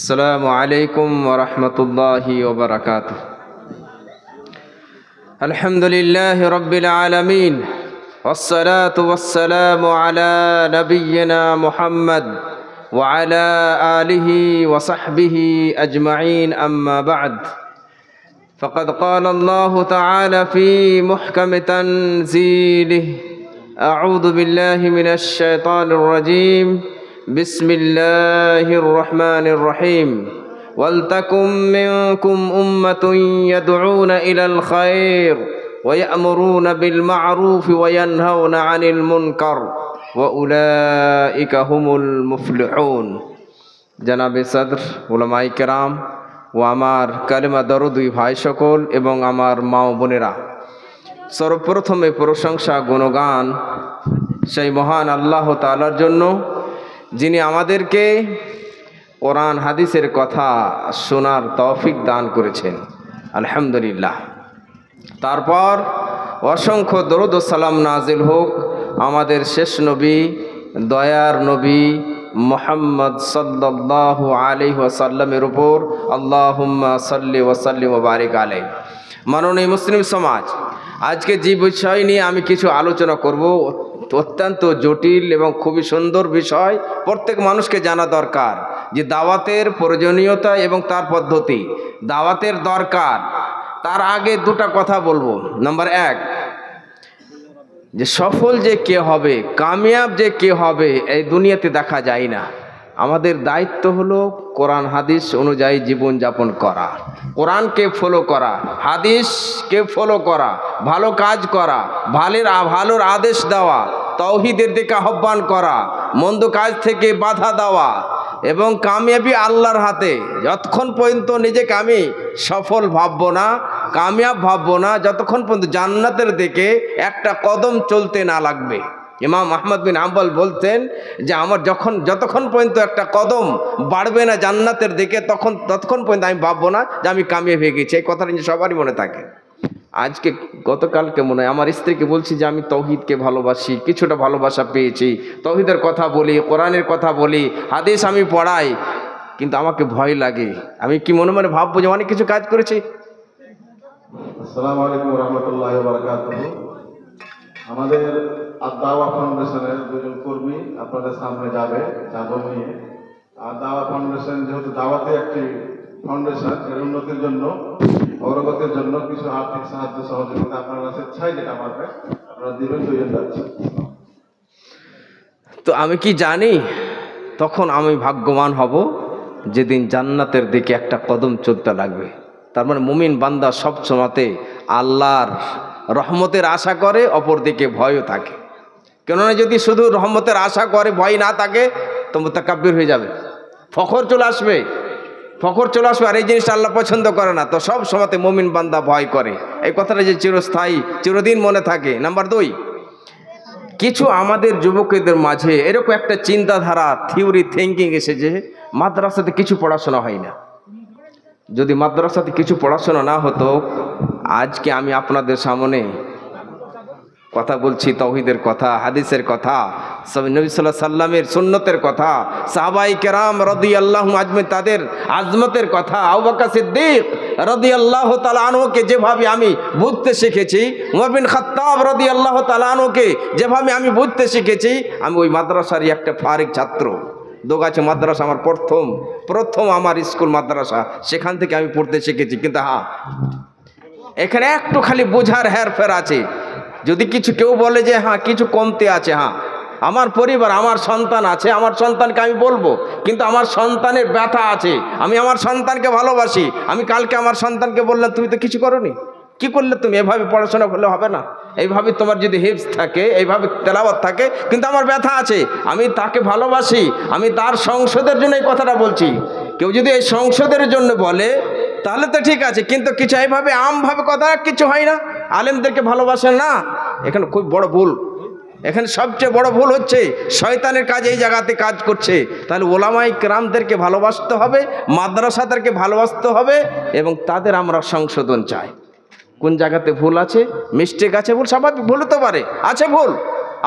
السلام عليكم ورحمة الله وبركاته. الحمد لله رب العالمين، والصلاة والسلام على نبينا محمد وعلى آله وصحبه أجمعين، أما بعد، فقد قال الله تعالى في محكم تنزيله: أعوذ بالله من الشيطان الرجيم، بسم الله الرحمن الرحيم. ولتكن منكم أمة يدعون إلى الخير ويأمرون بالمعروف وينهون عن المنكر وأولئك هم المفلحون. জনাব সদর, উলামায়ে কেরাম ও আমার কালেমা দরদি ভাই সকল এবং আমার মা ও বোনেরা, সর্বপ্রথমে প্রশংসা গুণগান সেই মহান আল্লাহ তাআলার জন্য, যিনি আমাদেরকে কোরআন হাদিসের কথা শোনার তৌফিক দান করেছেন। আলহামদুলিল্লাহ। তারপর অসংখ্য দরুদ ও সালাম নাজিল হোক আমাদের শেষ নবী, দয়ার নবী মুহাম্মদ সাল্লাল্লাহু আলাইহি ওয়াসাল্লামের উপর। আল্লাহুম্মা সাল্লি ওয়া সাল্লিম ওয়া বারিক আলাইহি। মাননীয় মুসলিম সমাজ, আজকে যে বিষয় নিয়ে আমি কিছু আলোচনা করব, অত্যন্ত জটিল এবং খুবই সুন্দর বিষয়। প্রত্যেক মানুষকে জানা দরকার যে দাওয়াতের প্রয়োজনীয়তা এবং তার পদ্ধতি। দাওয়াতের দরকার, তার আগে দুটা কথা বলবো। নাম্বার এক, যে সফল যে কে হবে, কামিয়াব যে কে হবে, এই দুনিয়াতে দেখা যায় না। আমাদের দায়িত্ব হলো কোরআন হাদিস অনুযায়ী জীবন যাপন করা, কোরআনকে ফলো করা, হাদিসকে ফলো করা, ভালো কাজ করা, ভালোর আদেশ দেওয়া, তাওহীদের দিকে আহ্বান করা, মন্দ কাজ থেকে বাধা দেওয়া, এবং কামিয়াবি আল্লাহর হাতে। যতক্ষণ পর্যন্ত নিজেকে আমি সফল ভাববো না, কামিয়াব ভাববো না, যতক্ষণ পর্যন্ত জান্নাতের দিকে একটা কদম চলতে না লাগবে। ইমাম আহমদ বিন হাম্বল বলতেন যে আমার যতক্ষণ পর্যন্ত একটা কদম বাড়বে না জান্নাতের দিকে, ততক্ষণ পর্যন্ত আমি ভাববো না যে আমি কামিয়াব হয়ে গেছি। এই কথাটা সবারই মনে থাকে। আজকে গতকালকে মনে হয় আমার স্ত্রীকে বলছি যে আমি তৌহিদকে ভালোবাসি, কিছুটা ভালোবাসা পেয়েছি, তৌহিদের কথা বলি, কোরআনের কথা বলি, হাদিস আমি পড়াই, কিন্তু আমাকে ভয় লাগে। আমি কি মনে মনে ভাববো যে অনেক কিছু কাজ করেছি। আসসালামু আলাইকুম ওয়া রাহমাতুল্লাহি ওয়া বারাকাতুহু। আমাদের আদ-দাওয়া ফাউন্ডেশনের দুজন কর্মী আপনাদের সামনে যাবে চাদর নিয়ে। আদ-দাওয়া ফাউন্ডেশন যেহেতু দাওয়াতে একটি ফাউন্ডেশন, এর উন্নতির জন্য, অগ্রগতির জন্য কিছু আর্থিক সাহায্য সহযোগিতা আপনার কাছে চাই, যেটা পারবে আপনারা দিবেন। দুজন যাচ্ছে। তো আমি কি জানি তখন আমি ভাগ্যবান হব যেদিন জান্নাতের দিকে একটা কদম চলতে লাগবে। তার মানে মুমিন বান্দা সব সময়তে আল্লাহর রহমতের আশা করে, অপর দিকে ভয়ও থাকে। কেননা যদি শুধু রহমতের আশা করে, ভয় না থাকে, তো মুতাকাব্বির হয়ে যাবে, ফখর চলে আসবে। আর এই জিনিসটা আল্লাহ পছন্দ করে না। তো সব সময়তে মুমিন বান্দা ভয় করে। এই কথাটা যে চিরস্থায়ী, চিরদিন মনে থাকে। নাম্বার দুই, কিছু আমাদের যুবকদের মাঝে এরকম একটা চিন্তাধারা, থিওরি, থিঙ্কিং এসেছে, মাদ্রাসাতে কিছু পড়াশোনা হয় না। যদি মাদ্রাসাতে কিছু পড়াশোনা না হতো, আজকে আমি আপনাদের সামনে কথা বলছি তাওহীদের কথা, হাদিসের কথা, নবী সাল্লাল্লাহু আলাইহি সাল্লামের সুন্নতের কথা, সাহাবায়ে কেরাম রাদিয়াল্লাহু আজমাইন তাদের আজমতের কথা, আবু বকর সিদ্দিক রাদিয়াল্লাহু তাআলা আনহুকে যেভাবে আমি বুঝতে শিখেছি, ওমর বিন খাত্তাব রাদিয়াল্লাহু তাআলা আনহুকে যেভাবে আমি বুঝতে শিখেছি, আমি ওই মাদ্রাসারই একটা ফারিক ছাত্র। দোগাছি মাদ্রাসা আমার প্রথম আমার স্কুল মাদ্রাসা, সেখান থেকে আমি পড়তে শিখেছি। কিন্তু হ্যাঁ, এখানে একটু খালি বোঝার হেরফের আছে। যদি কিছু কেউ বলে যে হ্যাঁ কিছু কমতে আছে, হ্যাঁ আমার পরিবার, আমার সন্তান আছে, আমার সন্তানকে আমি বলবো, কিন্তু আমার সন্তানের ব্যথা আছে, আমি আমার সন্তানকে ভালোবাসি। আমি কালকে আমার সন্তানকে বললাম তুমি তো কিছু করোনি, কি করলে তুমি? এভাবে পড়াশোনা করলে হবে না। এইভাবে তোমার যদি হিফজ থাকে, এইভাবে তেলাওয়াত থাকে, কিন্তু আমার ব্যথা আছে, আমি তাকে ভালোবাসি, আমি তার সংসদের জন্য এই কথাটা বলছি। কেউ যদি এই সংসদের জন্য বলে তাহলে তো ঠিক আছে, কিন্তু কিছু এইভাবে আমভাবে কথা কিছু হয় না, আলেমদেরকে ভালোবাসেন না, এখানে খুব বড় ভুল। এখানে সবচেয়ে বড় ভুল হচ্ছে শয়তানের কাজ এই জায়গাতে কাজ করছে। তাহলে ওলামায়ে কেরামদেরকে ভালোবাসতে হবে, মাদ্রাসাদেরকে ভালোবাসতে হবে, এবং তাদের আমরা সংশোধন চাই। কোন জায়গাতে ভুল আছে, মিস্টেক আছে, ভুল স্বাভাবিক, ভুল হতে পারে, আছে ভুল,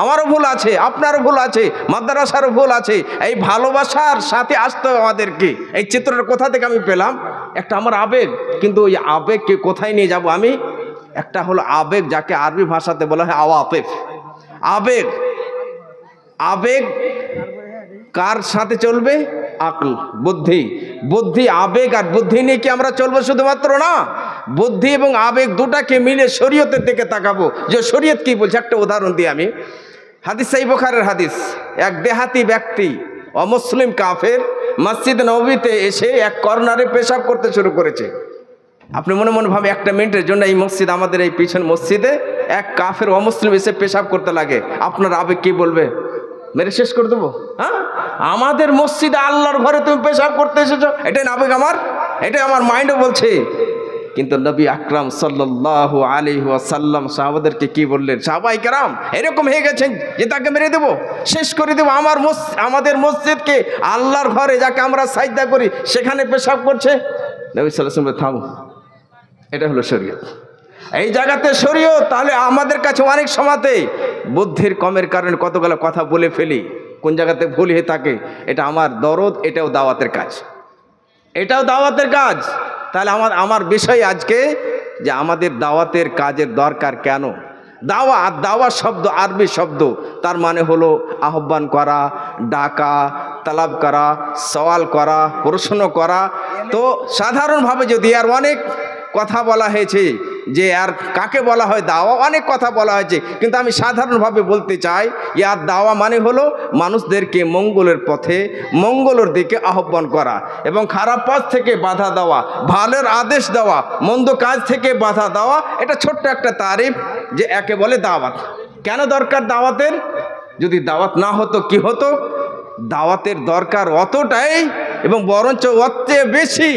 আমারও ভুল আছে, আপনারও ভুল আছে, মাদ্রাসারও ভুল আছে। এই ভালোবাসার সাথে আসতে হবে আমাদেরকে। এই চিত্রটা কোথা থেকে আমি পেলাম? একটা আমার আবেগ, কিন্তু ওই আবেগকে কোথায় নিয়ে যাব আমি? একটা হলো আবেগ, যাকে আরবি ভাষাতে বলা হয় আওয়াতিফ। আবেগ, আবেগ কার সাথে চলবে? আকল, বুদ্ধি। বুদ্ধি, আবেগ আর বুদ্ধি নিয়ে কি আমরা চলবো শুধুমাত্র? না, বুদ্ধি এবং আবেগ দুটাকে মিলে শরীয়তের দিকে তাকাবো, যে শরীয়ত কি বলছে। একটা উদাহরণ দিই আমি। হাদিস সহিহ বুখারীর হাদিস। এক দেহাতি ব্যক্তি, অমুসলিম কাফের, মসজিদ নববীতে এসে এক কর্নারে পেশাব করতে শুরু করেছে। আপনি মনে মনে ভাবে, একটা মিনিটের জন্য এই মসজিদ, আমাদের এই পিছন মসজিদে এক কাফের অমুসলিম এসে পেশাব করতে লাগে, আপনার আবেগ কি বলবে? মেরে শেষ করে দেবো? হ্যাঁ, আমাদের মসজিদে আল্লাহর ঘরে তুমি পেশাব করতে এসেছো, এটাই আবেগ আমার, এটাই আমার মাইন্ডও বলছে। কিন্তু নবী আকরাম সাল্লাল্লাহু আলাইহি ওয়াসাল্লাম সাহাবাদেরকে কি বললেন? সাহাবায়ে কেরাম এরকম হয়ে গেছেন যে তাকে মেরে দেবো, শেষ করে দেবো। আমাদের মসজিদকে, আল্লাহর ঘরে যাকে আমরা সাজদা করি, সেখানে পেশাব করছে। নবী সাল্লাল্লাহু আলাইহি ওয়াসাল্লাম, থামো, এটা হলো শরীয়ত। এই জায়গাতে শরীয়ত। তাহলে আমাদের কাছে অনেক সময়তে বুদ্ধির কমের কারণে কতগুলো কথা বলে ফেলি, কোন জায়গাতে ভুল হয়ে থাকে। এটা আমার দরদ, এটাও দাওয়াতের কাজ, এটাও দাওয়াতের কাজ। তাহলে আমার বিষয় আজকে যে আমাদের দাওয়াতের কাজের দরকার কেন? দাওয়া, আর দাওয়া শব্দ আরবি শব্দ, তার মানে হলো আহ্বান করা, ডাকা, তালাব করা, সওয়াল করা, প্রশ্ন করা। তো সাধারণভাবে যদি আর অনেক কথা বলা হয়েছে যে আর কাকে বলা হয় দাওয়া, অনেক কথা বলা হয়েছে, কিন্তু আমি সাধারণভাবে বলতে চাই, ইয়ার দাওয়া মানে হলো মানুষদেরকে মঙ্গলের পথে, মঙ্গলের দিকে আহ্বান করা এবং খারাপ পথ থেকে বাধা দেওয়া, ভালোর আদেশ দেওয়া, মন্দ কাজ থেকে বাধা দেওয়া। এটা ছোট্ট একটা তারিফ যে একে বলে দাওয়াত। কেন দরকার দাওয়াতের? যদি দাওয়াত না হতো কি হতো? দাওয়াতের দরকার অতটাই, এবং বরঞ্চ ওর চেয়ে বেশি।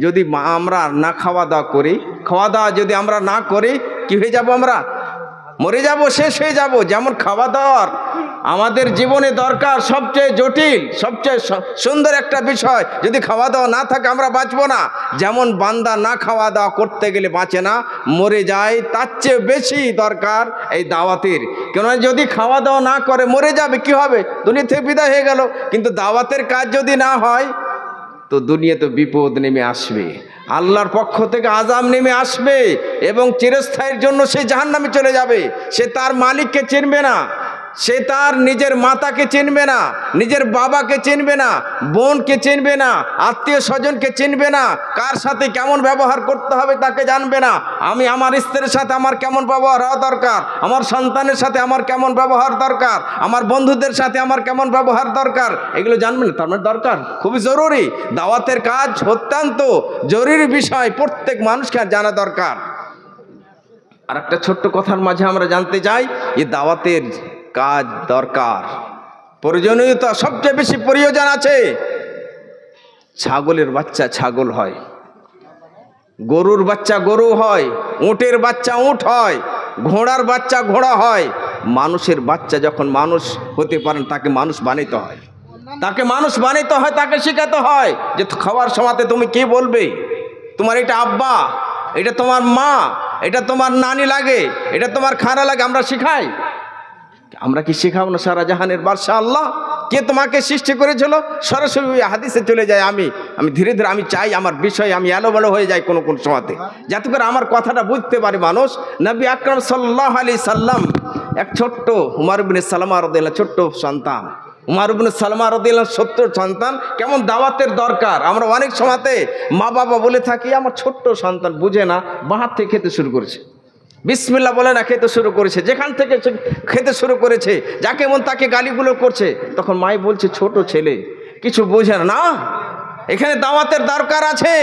যদি আমরা না খাওয়া দাওয়া করি, খাওয়া দাওয়া যদি আমরা না করি, কি হয়ে যাব? আমরা মরে যাব, শেষ হয়ে যাব। যেমন খাওয়া দাওয়ার আমাদের জীবনে দরকার, সবচেয়ে জটিল, সবচেয়ে সুন্দর একটা বিষয়। যদি খাওয়া দাওয়া না থাকে আমরা বাঁচবো না। যেমন বান্দা না খাওয়া দাওয়া করতে গেলে বাঁচে না, মরে যায়, তার চেয়ে বেশি দরকার এই দাওয়াতের। কেন? যদি খাওয়া দাওয়া না করে মরে যাবে, কি হবে? দুনিয়া থেকে বিদায় হয়ে গেল। কিন্তু দাওয়াতের কাজ যদি না হয় তো দুনিয়াতে বিপদ নেমে আসবে, আল্লাহর পক্ষ থেকে আযাব নেমে আসবে, এবং চিরস্থায়ীর জন্য সে জাহান্নামে চলে যাবে। সে তার মালিককে চিনবে না, সে তার নিজের মাতাকে চিনবে না, নিজের বাবাকে চিনবে না, বোনকে চিনবে না, আত্মীয় স্বজনকে চিনবে না, কার সাথে কেমন ব্যবহার করতে হবে তাকে জানবে না। আমি আমার স্ত্রীর সাথে আমার কেমন ব্যবহার হওয়া দরকার, আমার সন্তানের সাথে আমার কেমন ব্যবহার দরকার, আমার বন্ধুদের সাথে আমার কেমন ব্যবহার দরকার, এগুলো জানবে না। তার মানে দরকার, খুবই জরুরি। দাওয়াতের কাজ অত্যন্ত জরুরি বিষয়, প্রত্যেক মানুষকে জানা দরকার। আর একটা ছোট্ট কথার মাঝে আমরা জানতে চাই, যে দাওয়াতের কাজ দরকার, প্রয়োজনীয়তা সবচেয়ে বেশি প্রয়োজন আছে। ছাগলের বাচ্চা ছাগল হয়, গরুর বাচ্চা গরু হয়, উটের বাচ্চা উট হয়, ঘোড়ার বাচ্চা ঘোড়া হয়। মানুষের বাচ্চা যখন মানুষ হতে পারেন, তাকে মানুষ বানাইতে হয়, তাকে মানুষ বানাইতে হয়, তাকে শেখাতে হয় যে খাওয়ার সময়তে তুমি কি বলবে, তোমার এটা আব্বা, এটা তোমার মা, এটা তোমার নানি লাগে, এটা তোমার খারা লাগে। আমরা শিখাই, আমরা কি শেখাবো না? সারা জাহানের বাদশা আল্লাহ, কে তোমাকে সৃষ্টি করেছিল? সরাসরি হাদিসে চলে যায়। আমি ধীরে ধীরে আমি চাই আমার বিষয় আমি এলোমেলো হয়ে যাই কোন সময়তে, যাতে করে আমার কথাটা বুঝতে পারে মানুষ। নবী আকরাম সাল্লাল্লাহু আলাইহি সাল্লাম, এক ছোট্ট উমর ইবনে সালমা রাদিয়াল্লাহু, ছোট্ট সন্তান উমর ইবনে সালমা রাদিয়াল্লাহু, ছোট্ট সন্তান, কেমন দাওয়াতের দরকার। আমরা অনেক সময়তে মা বাবা বলে থাকি, আমার ছোট্ট সন্তান বুঝে না, বাহার থেকে খেতে শুরু করেছে, বিসমিল্লাহ বলে না খেতে শুরু করেছে, যেখান থেকে খেতে শুরু করেছে, যাকে মন তাকে গালিগুলো করছে। তখন মাই বলছে, ছোট ছেলে কিছু বোঝে না। এখানে দাওয়াতের দরকার আছে।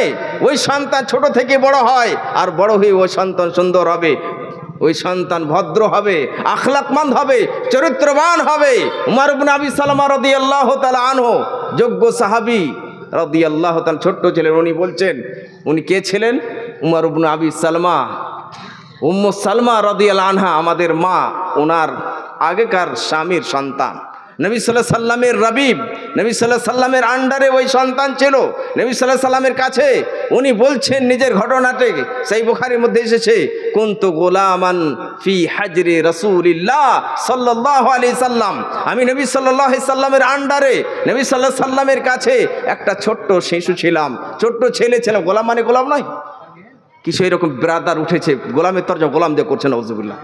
ওই সন্তান ছোট থেকে বড় হয়, আর বড় হয়ে ওই সন্তান সুন্দর হবে, ওই সন্তান ভদ্র হবে, আখলাকমন্দ হবে, চরিত্রবান হবে। উমর ইবনে আবি সালমা রাদিয়াল্লাহু তাআলা আনহু, যোগ্য সাহাবী রাদিয়াল্লাহু তাআলা, ছোট্ট ছিলেন। উনি বলছেন, উনি কে ছিলেন? উমর ইবনে আবি সালমা, উম্মু সালমা রাদিয়াল্লাহু আনহা, আমাদের মা, ওনার আগেকার স্বামীর সন্তান। নবী সাল্লাল্লাহু আলাইহি সাল্লামের রাবিব, নবী সাল্লাল্লাহু আলাইহি সাল্লামের আন্ডারে ওই সন্তান ছিল। নবী সাল্লাল্লাহু আলাইহি সাল্লামের কাছে উনি বলছেন নিজের ঘটনাটি, সেই বুখারীর মধ্যে এসেছে, কুনতু গোলামান ফি হাজরি রাসূলিল্লাহ সাল্লাল্লাহু আলাইহি সাল্লাম, আমি নবী সাল্লাল্লাহু আলাইহি সাল্লামের আন্ডারে নবী সাল্লাল্লাহু আলাইহি সাল্লামের কাছে একটা ছোট্ট শিশু ছিলাম, ছোট্ট ছেলে ছিলাম। গোলাম মানে গোলাম নয়, কিছু এরকম ব্রাদার উঠেছে, গোলামের তরজমা গোলাম দিয়ে করছে, নাউজুবিল্লাহ।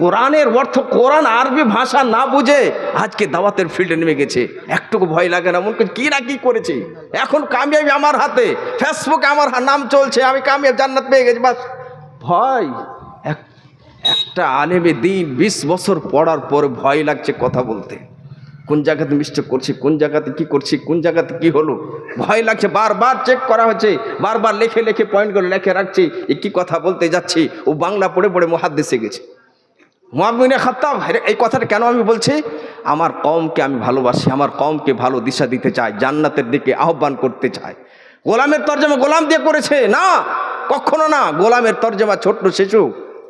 কোরআনের অর্থ, কোরআন আরবি ভাষা না বুঝে আজকে দাওয়াতের ফিল্ডে নেমে গেছে। একটুকু ভয় লাগে না, মনে করছে কি না কি করেছে, এখন কামিয়াবি আমার হাতে, ফেসবুকে আমার নাম চলছে, আমি কামিয়াব, জান্নাত পেয়ে গেছি, বাস। ভয়, একটা আলেমে দিন 20 বছর পড়ার পরে ভয় লাগছে কথা বলতে, কোন জায়গাতে মিস্টেক করছি, কোন জায়গাতে কি করছি, কোন জায়গাতে কি হলো, ভয় লাগছে। বারবার চেক করা হচ্ছে, বারবার লেখে লেখে পয়েন্টগুলো লিখে রাখছি, এ কি কথা বলতে যাচ্ছি। ও বাংলা পড়ে পড়ে মুহাদ্দিসে গেছে। উমর ইবনে খাত্তাব, এই কথাটা কেন আমি বলছি, আমার কওমকে আমি ভালোবাসি, আমার কওমকে ভালো দিশা দিতে চাই, জান্নাতের দিকে আহ্বান করতে চাই। গোলামের তরজমা গোলাম দিয়ে করেছে না, কখনো না। গোলামের তরজমা ছোট্ট শিশু,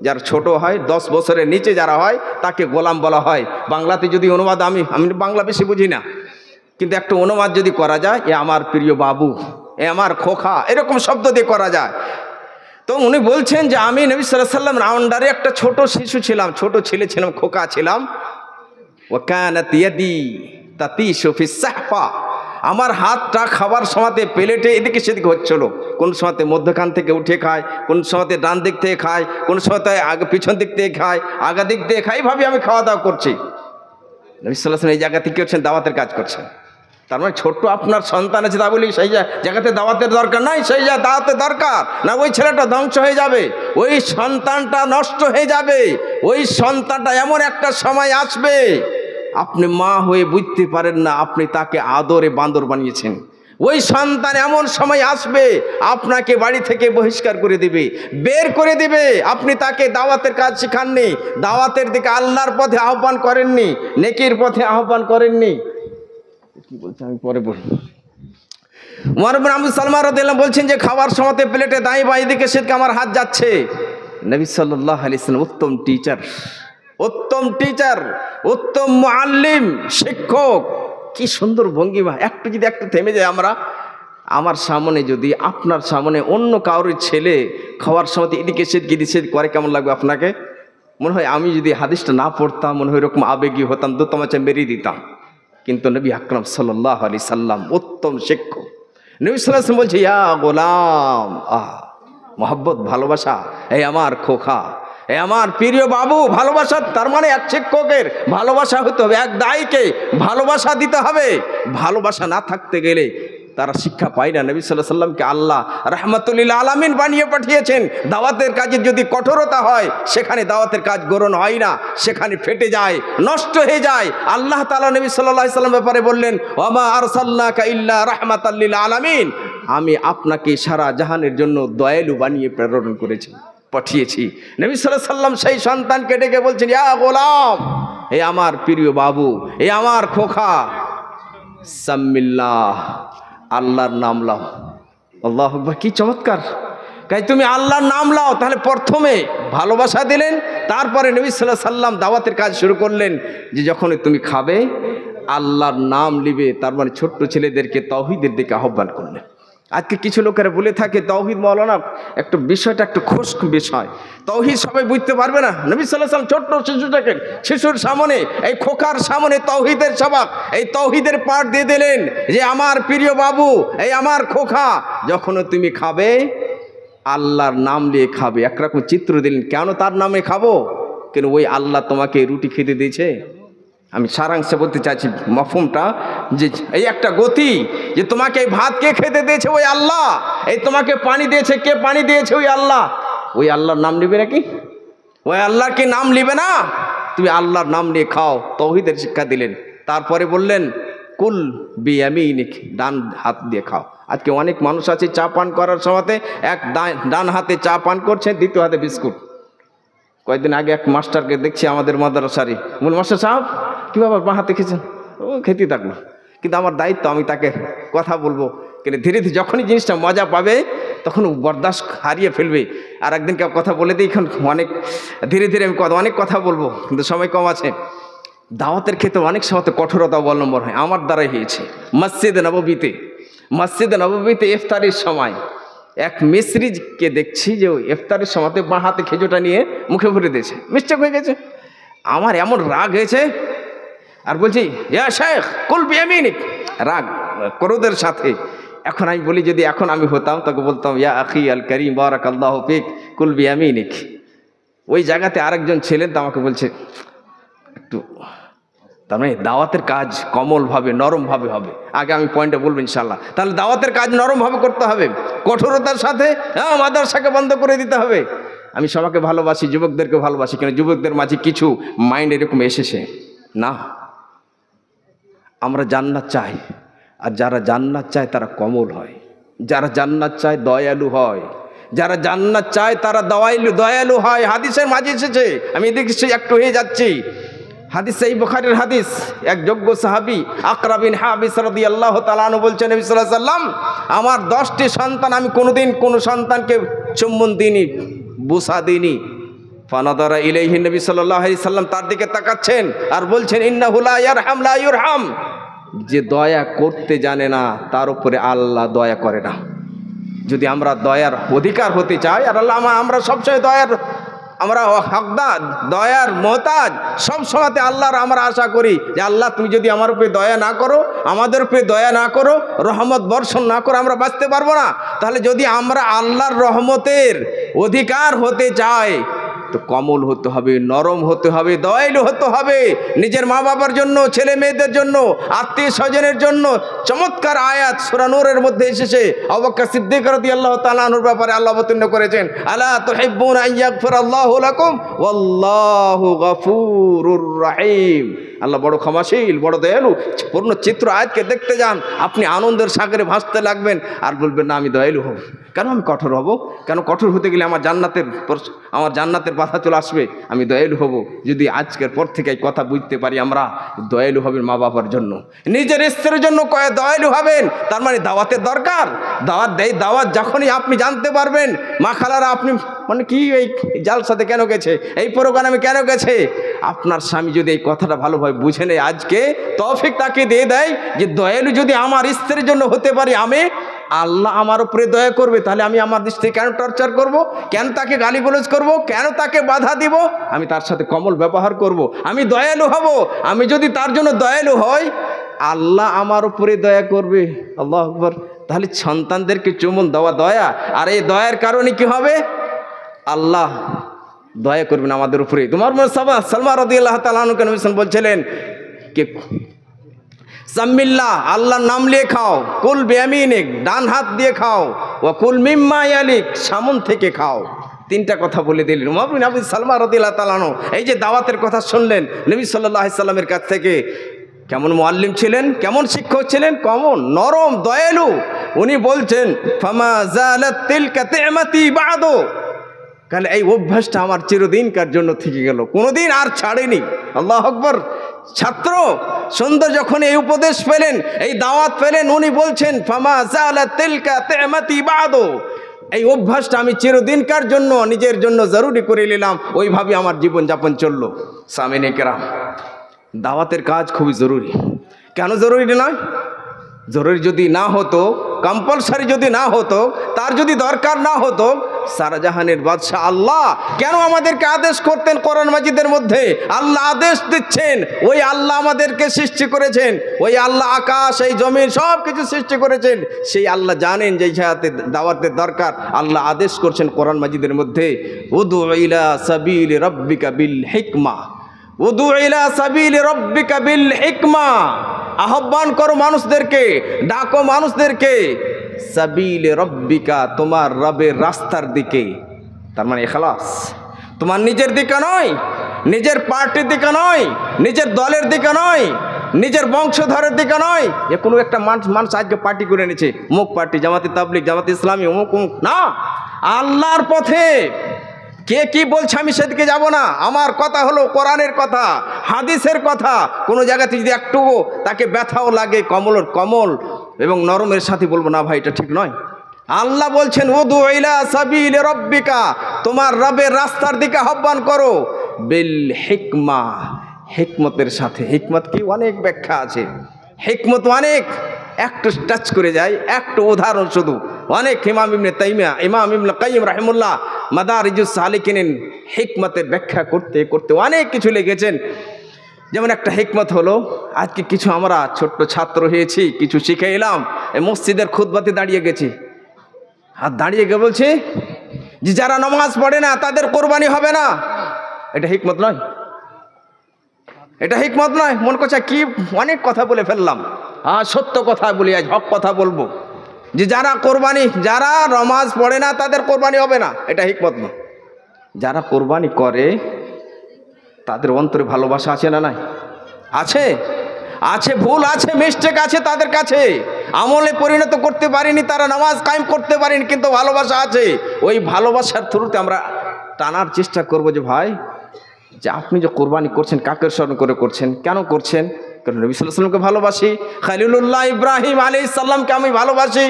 যার ছোট হয় 10 বছরের নিচে যারা হয় তাকে গোলাম বলা হয়। বাংলাতে যদি অনুবাদ, আমি বাংলা বেশি বুঝি না, কিন্তু একটা অনুবাদ যদি করা যায়, এ আমার প্রিয় বাবু, এ আমার খোকা, এরকম শব্দ দিয়ে করা যায়। তো উনি বলছেন যে আমি নবী সাল্লাল্লাহু আলাইহি সাল্লামের আন্ডারে একটা ছোট শিশু ছিলাম, ছোট ছেলে ছিলাম, খোকা ছিলাম। ওয়া কানাত ইয়াদি তাতিশু ফিস সাহফা, আমার হাতটা খাবার সময়তে প্লেটে এদিকে সেদিকে হচ্ছিল, কোন সময়তে মধ্যখান থেকে উঠে খায়, কোন সময়তে ডান দিক থেকে খায়, কোন সময়তে আগে পিছন দিক থেকে খায়, আগা দিক থেকে খায়, এইভাবে আমি খাওয়া দাওয়া করছি। নবী সাল্লাল্লাহু আলাইহি সাল্লাম এই জায়গা থেকে হচ্ছেন দাওয়াতের কাজ করছেন। তার মানে ছোট্ট আপনার সন্তান আছে, তা বলি সেই জায়গাতে দাওয়াতের দরকার নাই, সেই জায়গায় দাওয়াতের দরকার না। ওই ছেলেটা ধ্বংস হয়ে যাবে, ওই সন্তানটা নষ্ট হয়ে যাবে, ওই সন্তানটা এমন একটা সময় আসবে আপনি মা হয়ে বুঝতে পারেন না, আপনি তাকে আদরে বান্দর বানিয়েছেন। ওই সন্তান এমন সময় আসবে আপনাকে বাড়ি থেকে বহিষ্কার করে দিবে, বের করে দিবে। আপনি তাকে দাওয়াতের কাজ শেখাননি, দাওয়াতের দিকে আল্লাহর পথে আহ্বান করেননি, নেকির পথে আহ্বান করেননি। কি বলছে আমি পরে বলব। ওমর ইবনে আবু সালমা রাদিয়াল্লাহু আনহু বলছেন যে খাবার সময়তে প্লেটে দাঁই বাঁ দিকে সেদিকে আমার হাত যাচ্ছে। নবী সাল্লাল্লাহু আলাইহি সাল্লাম উত্তম টিচার, উত্তম টিচার, উত্তম মুআল্লিম, শিক্ষক। কি সুন্দর ভঙ্গিমা। একটু যদি একটু থেমে যায় আমরা, আমার সামনে যদি আপনার সামনে অন্য কারোর ছেলে খাওয়ার সময় এদিকে সেদিকে এদিকে সেদিকে করে, কেমন লাগবে আপনাকে? মনে হয় আমি যদি হাদিসটা না পড়তাম, মনে হয় এরকম আবেগী হতাম, দু তামাচা মেরিয়ে দিতাম। কিন্তু নবী আকরাম সাল্লাল্লাহু আলাইহি সাল্লাম উত্তম শিক্ষক। নবী সাল্লাল্লাহু আলাইহি ওয়াসাল্লাম বলছে, ইয়া গোলাম, মোহাব্বত, ভালোবাসা, এই আমার খোকা, এই আমার প্রিয় বাবু। ভালোবাসা তার মানে এক শিক্ষকের ভালোবাসা হতে হবে, এক দায়ীকে ভালোবাসা দিতে হবে। ভালোবাসা না থাকতে গেলে তারা শিক্ষা পায় না। নবী সাল্লাল্লাহু আলাইহি সাল্লামকে আল্লাহ রাহমাতুল লিল আলামিন বানিয়ে পাঠিয়েছেন। দাওয়াতের কাজে যদি কঠোরতা হয়, সেখানে দাওয়াতের কাজ গ্রহণ হয় না, সেখানে ফেটে যায়, নষ্ট হয়ে যায়। আল্লাহ তাআলা নবী সাল্লাল্লাহু আলাইহি সাল্লাম ব্যাপারে বললেন, ওয়া মা আরসালনাকা ইল্লা রাহমাতাল লিল আলামিন, আমি আপনাকে সারা জাহানের জন্য দয়ালু বানিয়ে প্রেরণ করেছি, পাঠিয়েছি। নবী সাল্লাল্লাহু আলাইহি সাল্লাম সেই সন্তানকে ডেকে বলছেন, ইয়া গোলাম, হে আমার প্রিয় বাবু, হে আমার খোকা, সাম্মিল্লাহ, আল্লাহর নাম লাও। আল্লাহু আকবার, কি চমৎকার। তাই তুমি আল্লাহর নাম লাও। তাহলে প্রথমে ভালোবাসা দিলেন, তারপরে নবী সাল্লাল্লাহু আলাইহি সাল্লাম দাওয়াতের কাজ শুরু করলেন যে যখন তুমি খাবে আল্লাহর নাম নিবে। তার মানে ছোট্ট ছেলেদেরকে তাওহীদের দিকে আহ্বান করলেন। আজকে কিছু লোকেরা বলে থাকে তাওহীদ মাওলানা একটু বিষয়টা একটু খুশক বিষয়, তাওহীদ সবাই বুঝতে পারবে না। নবী সাল্লাল্লাহু আলাইহি সাল্লাম ছোট্ট শিশুটাকে, শিশুর সামনে, এই খোকার সামনে তাওহীদের সবাক, এই তাওহীদের পাঠ দিয়ে দিলেন যে আমার প্রিয় বাবু, এই আমার খোকা, যখন তুমি খাবে আল্লাহর নাম নিয়ে খাবে। একরকম চিত্র দিলেন, কেন তার নামে খাবো? কেন ওই আল্লাহ তোমাকে রুটি খেতে দিয়েছে। আমি সারাংশে বলতে চাইছি মফহুমটা, যে এই একটা গতি, যে তোমাকে এই ভাত কে খেতে দিয়েছে? ওই আল্লাহ। এই তোমাকে পানি দিয়েছে, কে পানি দিয়েছে? ওই আল্লাহ। ওই আল্লাহর নাম নিবে নাকি? ওই আল্লাহর কি নাম নিবে না? তুমি আল্লাহর নাম নিয়ে খাও, তাওহীদের শিক্ষা দিলেন। তারপরে বললেন কুল বিয়ামিনিক, ডান হাত দিয়ে খাও। আজকে অনেক মানুষ আছে চা পান করার সময়তে এক ডান হাতে চা পান করছে, দ্বিতীয় হাতে বিস্কুট। কয়েকদিন আগে এক মাস্টারকে দেখছি আমাদের মাদ্রাসারই, বল মাস্টার সাহেব কী ব্যাপার, বাঁ হাতে খেয়েছেন? ও খেতে থাকলো, কিন্তু আমার দায়িত্ব আমি তাকে কথা বলবো। কিন্তু ধীরে ধীরে যখনই জিনিসটা মজা পাবে তখন বরদাস্ত হারিয়ে ফেলবে। আর একদিনকে কথা বলে দিই, এখন অনেক ধীরে ধীরে আমি অনেক কথা বলবো, কিন্তু সময় কম আছে। দাওয়াতের ক্ষেত্রে অনেক সময় কঠোরতা অবলম্বন হয়, আমার দ্বারাই হয়েছে। মসজিদে নববীতে ইফতারির সময় এক মিস্ত্রিকে দেখছি যে ওই ইফতারের সময়তে বাঁ হাতে খেজুরটা নিয়ে মুখে ভরে দিয়েছে, মিস্টেক হয়ে গেছে। আমার এমন রাগ হয়েছে, আর বলছি ইয়া শেখ কুল বিয়ামিনিক, রাগ ক্রোধের সাথে। এখন আমি বলি যদি এখন আমি হতাম তাকে বলতাম ইয়া আখি আল করিম বারাকাল্লাহু ফিক কুল বিয়ামিনিক। ওই জায়গাতে আরেকজন ছিলেন, তো আমাকে বলছে একটু, তার মানে দাওয়াতের কাজ কোমলভাবে নরমভাবে হবে। আগে আমি পয়েন্টটা বলবো ইনশাল্লাহ। তাহলে দাওয়াতের কাজ নরমভাবে করতে হবে, কঠোরতার সাথে। হ্যাঁ, মাদ্রাসাকে বন্ধ করে দিতে হবে। আমি সবাইকে ভালোবাসি, যুবকদেরকে ভালোবাসি, কেন যুবকদের মাঝে কিছু মাইন্ড এরকম এসেছে না, আমরা জান্নাত চাই, আর যারা জান্নাত চায় তারা কোমল হয়, যারা জান্নাত চায় দয়ালু হয়, যারা জান্নাত চায় তারা দয়ালু হয়। হাদিসের মাঝে এসেছে, আমি এদিকে একটু হয়ে যাচ্ছি। হাদিস এই বুখারীর হাদিস, এক যোগ্য সাহাবী আকরা বিন হাবিস রাদিয়াল্লাহু তাআলা আনহু বলছেন, নবী সাল্লাল্লাহু আলাইহি সাল্লাম, আমার 10টি সন্তান, আমি কোনোদিন কোনো সন্তানকে চুম্বন দিইনি, বুসা দিইনি। ফানাদারা ইলাইহি, নবী সাল্লাল্লাহু আলাইহি সাল্লাম তার দিকে তাকাচ্ছেন আর বলছেন, ইন্নাহু লা ইয়ারহাম লা ইউরহাম, যে দয়া করতে জানে না তার উপরে আল্লাহ দয়া করে না। যদি আমরা দয়ার অধিকার হতে চাই, আর আল্লাহ আমরা সবসময় দয়ার, আমরা হকদার, দয়ার মোহতাজ, সব সময়তে আল্লাহর আমরা আশা করি যে আল্লাহ তুমি যদি আমার উপরে দয়া না করো, আমাদের উপরে দয়া না করো, রহমত বর্ষণ না করো, আমরা বাঁচতে পারবো না। তাহলে যদি আমরা আল্লাহর রহমতের অধিকার হতে চাই, তো কোমল হতে হবে, নরম হতে হবে, দয়ালু হতে হবে, নিজের মা বাবার জন্য, ছেলে মেয়েদের জন্য, আত্মীয় স্বজনের জন্য। চমৎকার আয়াত সূরা নূরের মধ্যে এসেছে, আবু বকর সিদ্দিক রাদিয়াল্লাহু তাআলা আনহুর ব্যাপারে আল্লাহ অবতীর্ণ করেছেন, আলা তুহিব্বুনা আন ইয়াগফিরাল্লাহু লাকুম ওয়াল্লাহু গফুরুর রহিম। আল্লাহ বড় ক্ষমাশীল, বড় দয়ালু। পূর্ণ চিত্র আয়াতকে দেখতে যান, আপনি আনন্দের সাগরে ভাসতে লাগবেন, আর বলবেন না আমি দয়ালু হব। কেন আমি কঠোর হব? কেন কঠোর হতে গেলে আমার জান্নাতের বাধা চলে আসবে। আমি দয়ালু হব যদি আজকের পর থেকে এই কথা বুঝতে পারি, আমরা দয়ালু হবেন মা বাবার জন্য, নিজের স্ত্রীর জন্য দয়ালু হবেন। তার মানে দাওয়াতের দরকার। দাওয়াত যখনই আপনি জানতে পারবেন, মা খালারা আপনি মানে কি এই জালসাতে কেন গেছে, এই প্রোগ্রামে কেন গেছে, আপনার স্বামী যদি এই কথাটা ভালোভাবে বুঝে নেয়, আজকে তৌফিক তাকে দিয়ে দেয় যে দয়ালু যদি আমার স্ত্রীর জন্য হতে পারি, আমি আল্লাহ আমার উপরে দয়া করবে। তাহলে আমি আমার স্ত্রী কেন টর্চার করব, কেন তাকে গালিগালাজ করব, কেন তাকে বাধা দিব? আমি তার সাথে কোমল ব্যবহার করব, আমি দয়ালু হব। আমি যদি তার জন্য দয়ালু হই, আল্লাহ আমার উপরে দয়া করবে। আল্লাহু আকবার। তাহলে সন্তানদেরকে চুমন দেওয়া দয়া, আর এই দয়ার কারণে কি হবে? আল্লাহ দয়া করবেন আমাদের উপরে। তোমার সালমা রাদিয়াল্লাহু তাআলা আনহু নবী বলছিলেন কে সাম্মিল্লাহ, আল্লাহর নাম নিয়ে খাও, কুল বিয়ামিনিক, ডান হাত দিয়ে খাও, ওয়া কুল মিম্মা ইয়ালিক, সামন থেকে খাও। 3টা কথা বলে দিলেন। উমর বিন আবদুল সালমা রাদিয়াল্লাহু তাআলা আনহু এই যে দাওয়াতের কথা শুনলেন নবী সাল্লাল্লাহু আলাইহি সাল্লামের কাছ থেকে, কেমন মুআল্লিম ছিলেন, কেমন শিক্ষক ছিলেন, কেমন নরম দয়ালু। উনি বলছেন, ফামা জালাত তিলকা তি'মাতি বা'দু, তাহলে এই অভ্যাসটা আমার চিরদিনকার জন্য থেকে গেল, কোনোদিন আর ছাড়েনি। আল্লাহু আকবার। ছাত্র সুন্দর যখন এই উপদেশ পেলেন, এই দাওয়াত পেলেন, উনি বলছেন, ফামা জালাত তিলকা তি'মাতি বা'দু, এই অভ্যাসটা আমি চিরদিনকার জন্য নিজের জন্য জরুরি করে নিলাম। ওইভাবে আমার জীবনযাপন চললো। সামিনে কেরাম, দাওয়াতের কাজ খুবই জরুরি। কেন জরুরি নয়? জরুরি যদি না হতো, কম্পালসারি যদি না হতো, তার যদি দরকার না হতো, সারা জাহানের বাদশাহ আল্লাহ কেন আমাদেরকে আদেশ করতেন? কোরআন মাজিদের মধ্যে আল্লাহ আদেশ দিচ্ছেন, ওই আল্লাহ আমাদেরকে সৃষ্টি করেছেন, ওই আল্লাহ আকাশ, এই জমিন সব কিছু সৃষ্টি করেছেন। সেই আল্লাহ জানেন যে জায়গাতে দাওয়াতের দরকার, আল্লাহ আদেশ করছেন কোরআন মাজিদের মধ্যে, উদু ইলা সাবিলি রাব্বিকা বিল হিকমা, উদু ইলা সাবিলি রাব্বিকা বিল হিকমা, আহ্বান করো মানুষদেরকে, ডাকো মানুষদেরকে, সাবিলে রব্বিকা, তোমার রবের রাস্তার দিকে। তার মানে ইখলাস, তোমার নিজের দিকে নয়, নিজের পার্টির দিকে নয়, নিজের দলের দিকে নয়, নিজের বংশধরের দিকে নয়। এ কোনো একটা মানুষ আজকে পার্টি করে নিয়েছে, অমুক পার্টি, জামাতে তাবলিগ, জামাতে ইসলামী, অমুক অমুক, না, আল্লাহর পথে। কে কি বলছে আমি সেদিকে যাব না। আমার কথা হলো কোরআনের কথা, হাদিসের কথা। কোনো জায়গাতে যদি একটু তাকে ব্যথাও লাগে, কমল এবং নরমের সাথে বলবো না ভাই এটা ঠিক নয়। আল্লাহ বলছেন, উদু ইলা সাবিলি রাব্বিকা, তোমার রবের রাস্তার দিকে আহ্বান করো, বিল হিকমা, হিকমতের সাথে। হিকমত কি অনেক ব্যাখ্যা আছে, হিকমত অনেক, একটু টাচ করে যায়, একটু উদাহরণ শুধু অনেক। ইমাম ইবনে তাইমিয়া, ইমাম ইবনে কাইয়িম রাহিমাহুল্লাহ মাদারিজুস সালিকিন হিকমতের ব্যাখ্যা করতে করতে অনেক কিছু লিখেছেন। যেমন একটা হিকমত হলো, আজকে কিছু আমরা ছোট্ট ছাত্র হয়েছি, কিছু শিখে এলাম, এই মসজিদের খুতবাতে দাঁড়িয়ে গেছি, আর দাঁড়িয়ে গিয়ে বলছে যে যারা নামাজ পড়ে না তাদের কোরবানি হবে না। এটা হিকমত নয়, এটা হিকমত নয়। মন করছে কি অনেক কথা বলে ফেললাম, সত্য কথা বলি, আজ হক কথা বলবো, যে যারা কোরবানি, যারা নামাজ পড়ে না তাদের কোরবানি হবে না, এটা হিকমত নয়। যারা কোরবানি করে তাদের অন্তরে ভালোবাসা আছে না নাই? আছে, আছে, ভুল আছে, মিস্টেক আছে তাদের কাছে, আমলে পরিণত করতে পারিনি, তারা নামাজ কায়েম করতে পারেনি, কিন্তু ভালোবাসা আছে। ওই ভালোবাসার থ্রুতে আমরা টানার চেষ্টা করব যে ভাই, যে আপনি যে কোরবানি করছেন কাকে স্মরণ করে করছেন, কেন করছেন? কারণ নবী সাল্লাল্লাহু আলাইহি ওয়াসাল্লামকে ভালোবাসি, খলিলুল্লাহ ইব্রাহিম আলাইহিস সালামকে আমি ভালোবাসি,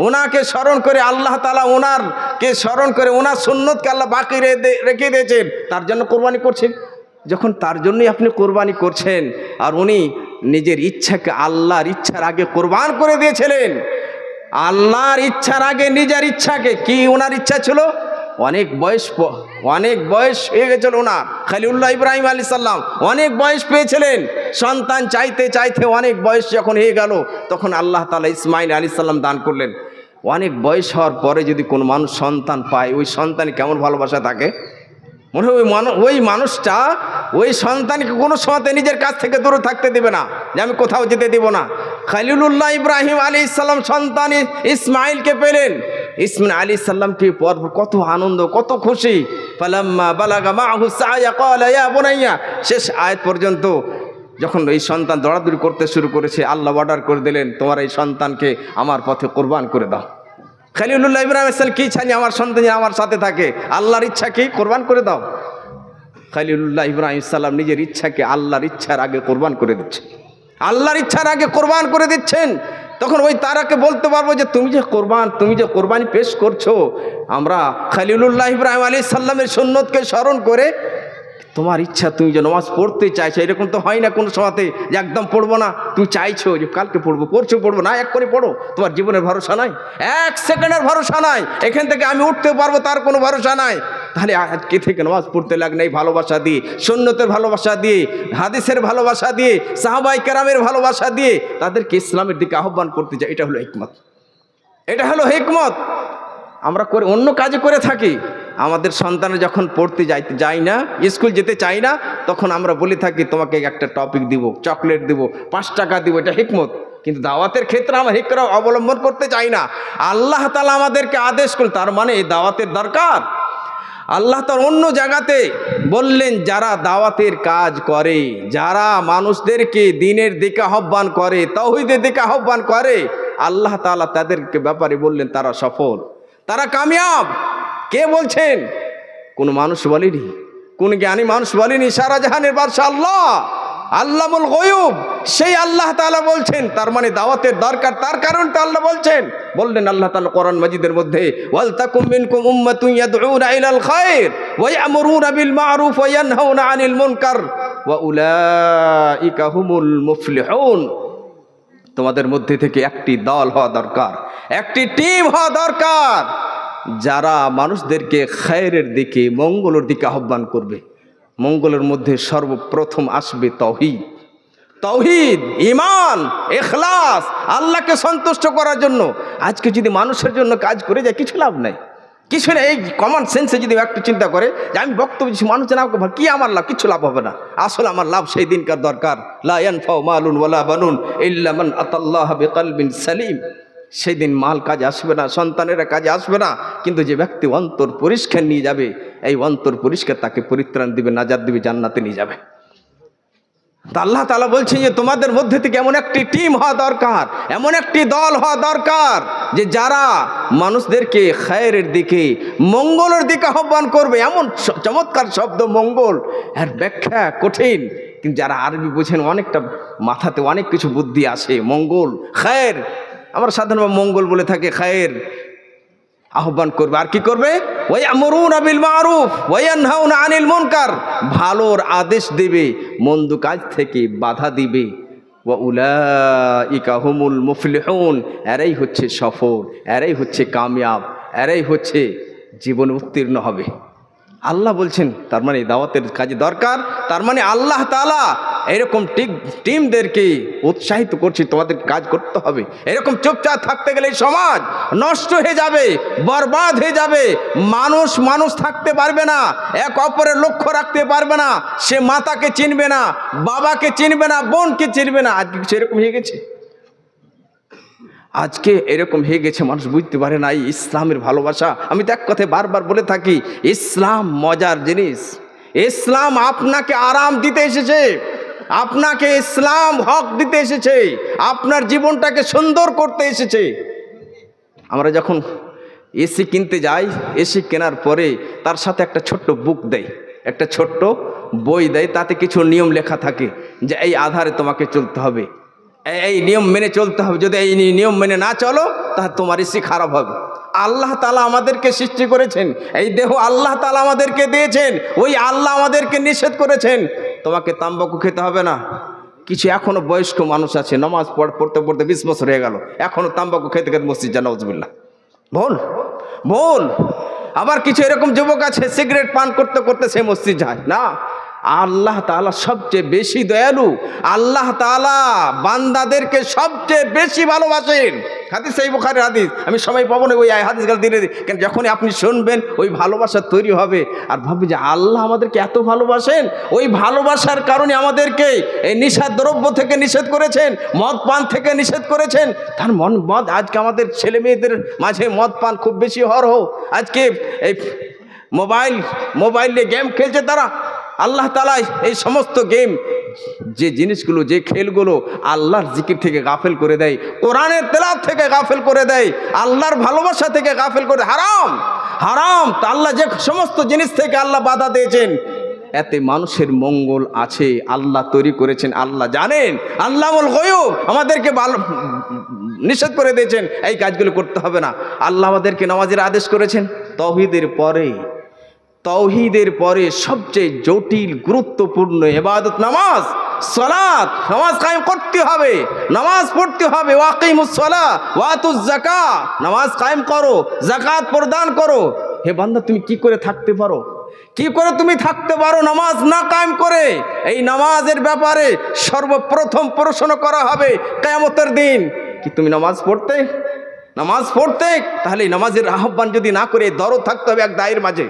ওনাকে স্মরণ করে আল্লাহ তাআলা ওনারকে স্মরণ করে ওনার সুন্নতকে আল্লাহ বাকি রেখে দিয়েছেন, তার জন্য কোরবানি করছেন। যখন তার জন্যই আপনি কোরবানি করছেন, আর উনি নিজের ইচ্ছাকে আল্লাহর ইচ্ছার আগে কোরবান করে দিয়েছিলেন, আল্লাহর ইচ্ছার আগে নিজের ইচ্ছাকে, কি ওনার ইচ্ছা ছিল? অনেক বয়স হয়ে গেছিল ওনার, খলিলুল্লাহ ইব্রাহিম আলাইহিস সালাম অনেক বয়স পেয়েছিলেন, সন্তান চাইতে চাইতে অনেক বয়স যখন হয়ে গেল, তখন আল্লাহ তাআলা ইসমাইল আলাইহিস সালাম দান করলেন। অনেক বয়স হওয়ার পরে যদি কোনো মানুষ সন্তান পায়, ওই সন্তানে কেমন ভালোবাসা থাকে? মনে হয় ওই মানুষটা ওই সন্তানকে কোনো সময়তে নিজের কাছ থেকে দূরে থাকতে দেবে না, যে আমি কোথাও যেতে দেব না। খলিলুল্লাহ ইব্রাহিম আলাইহিস সালাম সন্তান ইসমাইলকে পেলেন, ইসমাইল আলাইহিস সালামকে পর কত আনন্দ, কত খুশি। ফালাম্মা বালাগা মাআহু সায়া ক্বালা ইয়া বুনাইয়া, শেষ আয়াত পর্যন্ত যখন এই সন্তান দৌড়াদৌড়ি করতে শুরু করেছে, আল্লাহ অর্ডার করে দিলেন তোমার এই সন্তানকে আমার পথে কোরবান করে দাও। খলিলুল্লাহ ইব্রাহিম আলাইহিস সালাম কি চাইনি? আমার সন্তান আমার সাথে থাকে, আল্লাহর ইচ্ছা কি? কোরবান করে দাও। খলিলুল্লাহ ইব্রাহিম সালাম নিজের ইচ্ছাকে আল্লাহর ইচ্ছার আগে কোরবান করে দিচ্ছেন, আল্লাহর ইচ্ছার আগে কোরবান করে দিচ্ছেন। তখন ওই তারাকে বলতে পারবো যে তুমি যে কোরবানি পেশ করছো, আমরা খলিলুল্লাহ ইব্রাহিম আলাইহিস সালামের সুন্নতকে স্মরণ করে তোমার ইচ্ছা, তুমি যে নামাজ পড়তে চাইছো, এরকম তো হয় না কোনো সময়তে যে একদম পড়বো না, তুমি চাইছো যে কালকে পড়বো, পড়বো না, এক করে পড়ো। তোমার জীবনের ভরসা নাই, এক সেকেন্ডের ভরসা নাই, এখান থেকে আমি উঠতে পারবো তার কোনো ভরসা নাই। তাহলে আজকে থেকে নামাজ পড়তে লাগলে এই ভালোবাসা দিয়ে, সুন্নতের ভালোবাসা দিয়ে, হাদিসের ভালোবাসা দিয়ে, সাহাবাই কেরামের ভালোবাসা দিয়ে তাদেরকে ইসলামের দিকে আহ্বান করতে চাই। এটা হলো হিকমত, এটা হলো হিকমত। আমরা করে অন্য কাজে করে থাকি, আমাদের সন্তান যখন পড়তে যাই না, স্কুল যেতে চাই না, তখন আমরা বলে থাকি তোমাকে একটা টপিক দিব, চকলেট দিব, 5 টাকা দিব, এটা হিকমত। কিন্তু দাওয়াতের ক্ষেত্রে আমরা হিকমত অবলম্বন করতে চাই না। আল্লাহ তাআলা আমাদেরকে আদেশ করলেন, তার মানে এই দাওয়াতের দরকার। আল্লাহ তার অন্য জায়গাতে বললেন, যারা দাওয়াতের কাজ করে, যারা মানুষদেরকে দিনের দিকে আহ্বান করে, তাওহীদের দিকে আহ্বান করে, আল্লাহ তাআলা তাদেরকে ব্যাপারে বললেন তারা সফল, তারা কামিয়াব। কে বলছেন? কোনো মানুষ বলেনি, কোন জ্ঞানী মানুষ বলেনি, সারা জাহানের বাদশা আল্লাহ, আল্লামুল গায়ুব, সেই আল্লাহ তাআলা বলছেন। তার মানে দাওয়াতের দরকার, তার কারণটা আল্লাহ বললেন আল্লাহ তাআলা কোরআন মাজিদের মধ্যে, ওয়াল তাকুম মিনকুম উম্মাতুন ইয়াদউনা ইলাল খায়র ওয়া ইয়ামুরুনা বিল মা'রুফ ওয়া ইয়ানহাউনা আনিল মুনকার ওয়া উলাইকা হুমুল মুফলিহুন। তোমাদের মধ্যে থেকে একটি দল হওয়া দরকার, একটি টিম হওয়া দরকার, যারা মানুষদেরকে খায়রের দিকে, মঙ্গলের দিকে আহ্বান করবে। মঙ্গলের মধ্যে সর্বপ্রথম আসবে তাওহীদ, তাওহীদ, ঈমান, ইখলাস, আল্লাহকে সন্তুষ্ট করার জন্য। আজকে যদি মানুষের জন্য কাজ করে যায়, কিছু লাভ নাই, কিছু না। এই কমন সেন্সে যদি একটু চিন্তা করে যে আমি বক্তব্য দিচ্ছি, মানুষ জানা কি আমার লাভ? কিছু লাভ হবে না। আসলে আমার লাভ সেই দিনকার দরকার, লা ইয়ানফাউ মালুন ওয়ালা বানুন ইল্লা মান আতাল্লাহা বিকলবিন সালিম। সেই দিন মাল কাজে আসবে না, সন্তানেরা কাজে আসবে না, কিন্তু যে ব্যক্তি অন্তর পরিষ্কার নিয়ে যাবে, এই অন্তর পরিষ্কার তাকে পরিত্রাণ দিবে, নাজাত দিবে, জান্নাতে নিয়ে যাবে। তা আল্লাহ তাআলা বলছেন যে তোমাদের মধ্যে থেকে এমন একটি টিম হওয়া দরকার, এমন একটি দল হওয়া দরকার, যে যারা মানুষদেরকে খায়রের দিকে, মঙ্গলের দিকে আহ্বান করবে। এমন চমৎকার শব্দ মঙ্গল, এর ব্যাখ্যা কঠিন, কিন্তু যারা আরবি বোঝেন অনেকটা মাথাতে অনেক কিছু বুদ্ধি আসে। মঙ্গল, খায়ের, আমরা সাধারণভাবে মঙ্গল বলে থাকি, খায়ের আহ্বান করবে। আর কি করবে? ওয়ায়ামুরুনা বিল মারুফ ওয়া ইয়ানহাউনা আনিল মুনকার, ভালোর আদেশ দেবে, মন্দ কাজ থেকে বাধা দিবে। ওয়া উলাইকা হুমুল মুফলিহুন, এরাই হচ্ছে সফল, এরাই হচ্ছে কামিয়াব, এরাই হচ্ছে জীবনে উত্তীর্ণ হবে। আল্লাহ বলছেন, তার মানে দাওয়াতের কাজে দরকার, তার মানে আল্লাহ তাআলা এরকম টিমদেরকে উৎসাহিত করছে, তোমাদের কাজ করতে হবে। এরকম চুপচাপ থাকতে গেলে সমাজ নষ্ট হয়ে যাবে, বরবাদ হয়ে যাবে, মানুষ থাকতে পারবে না, এক অপরের লক্ষ্য রাখতে পারবে না, সে মাতাকে চিনবে না, বাবাকে চিনবে না, বোনকে চিনবে না। আজকে সেরকম হয়ে গেছে, আজকে এরকম হয়ে গেছে, মানুষ বুঝতে পারে না এই ইসলামের ভালোবাসা। আমি তো এক কথায় বারবার বলে থাকি, ইসলাম মজার জিনিস। ইসলাম আপনাকে আরাম দিতে এসেছে, আপনাকে ইসলাম হক দিতে এসেছে, আপনার জীবনটাকে সুন্দর করতে এসেছে। আমরা যখন এসি কিনতে যাই, এসি কেনার পরে তার সাথে একটা ছোট্ট বুক দেয়, একটা ছোট্ট বই দেয়, তাতে কিছু নিয়ম লেখা থাকে যে এই আধারে তোমাকে চলতে হবে, এই নিয়ম মেনে চলতে হবে, যদি এই নিয়ম মেনে না চলো তাহলে তোমার এসি খারাপ হবে। আল্লাহ তাআলা আমাদেরকে সৃষ্টি করেছেন, এই দেহ আল্লাহ তাআলা আমাদেরকে দিয়েছেন, ওই আল্লাহ আমাদেরকে নিষেধ করেছেন তোমাকে তাম্বাকু খেতে হবে না। কিছু এখনো বয়স্ক মানুষ আছে, নামাজ পড়তে পড়তে 20 বছর হয়ে গেল, এখনো তাম্বাকু খেতে খেতে মসজিদ যায়, নাউজুবিল্লাহ। বল আবার কিছু এরকম যুবক আছে সিগারেট পান করতে করতে সে মসজিদ যায় না। আল্লাহ তাআলা সবচেয়ে বেশি দয়ালু, আল্লাহ তাআলা বান্দাদেরকে সবচেয়ে বেশি ভালোবাসেন। হাদিস এই বুখারীর হাদিস, আমি সময় পাবো না ওই হাদিসগুলো দিলে, কেন যখনই আপনি শুনবেন ওই ভালোবাসা তৈরি হবে, আর ভাববে যে আল্লাহ আমাদেরকে এত ভালোবাসেন। ওই ভালোবাসার কারণে আমাদেরকে এই নিষেধ দ্রব্য থেকে নিষেধ করেছেন, মদ পান থেকে নিষেধ করেছেন। তার মদ আজকে আমাদের ছেলে মেয়েদের মাঝে মদ পান খুব বেশি হরহ। আজকে এই মোবাইলে গেম খেলছে তারা। আল্লাহ তাআলা এই সমস্ত গেম, যে জিনিসগুলো, যে খেলগুলো আল্লাহর জিকির থেকে গাফেল করে দেয়, কোরআনের তেলাওয়াত থেকে গাফেল করে দেয়, আল্লাহর ভালোবাসা থেকে গাফেল করে, হারাম। তা আল্লাহ যে সমস্ত জিনিস থেকে আল্লাহ বাধা দিয়েছেন, এতে মানুষের মঙ্গল আছে। আল্লাহ তৈরি করেছেন, আল্লাহ জানেন, আল্লাহুল গায়ব, আমাদেরকে নিষেধ করে দিয়েছেন এই কাজগুলো করতে হবে না। আল্লাহ আমাদেরকে নামাজের আদেশ করেছেন। তাওহীদের পরে সবচেয়ে জটিল গুরুত্বপূর্ণ ইবাদত নামাজ, সালাত। নামাজ কায়েম করতে হবে, নামাজ পড়তে হবে। ওয়াকিমুস সালাহ ওয়াতুজ যাকাত, নামাজ কায়েম করো, যাকাত প্রদান করো। হে বান্দা, তুমি কি করে থাকতে পারো, কি করে তুমি থাকতে পারো নামাজ না কায়েম করে? এই নামাজের ব্যাপারে সর্বপ্রথম প্রশ্ন করা হবে কিয়ামতের দিন। কি তুমি নামাজ পড়তে? তাহলে নামাজের আহ্বান যদি না করে, দরদ থাকতে হবে এক দায়ের মাঝে,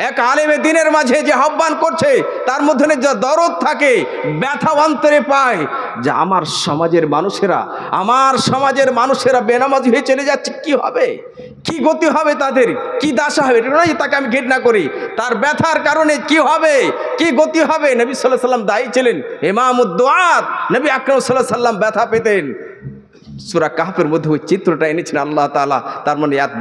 এক আলেমে দ্বীনের মাঝে যে আহ্বান করছে তার মধ্যে যে দরদ থাকে, ব্যথা অন্তরে পায় যে আমার সমাজের মানুষেরা বেনামাজি হয়ে চলে যাচ্ছে, কি হবে, কি গতি হবে, তাদের কি দশা হবে। এটা নয় তাকে আমি ঘৃণা করি, তার ব্যথার কারণে কি হবে, কি গতি হবে। নবী সাল্লাল্লাহু আলাইহি ওয়াসাল্লাম দায়ী ছিলেন, ইমামুদ দুআত। নবী আকরাম সাল্লাল্লাহু আলাইহি ওয়াসাল্লাম ব্যথা পেতেন। সূরা কাহফের মধ্যে ওই চিত্রটা এনেছেন আল্লাহ তাআলা। তার মানে এক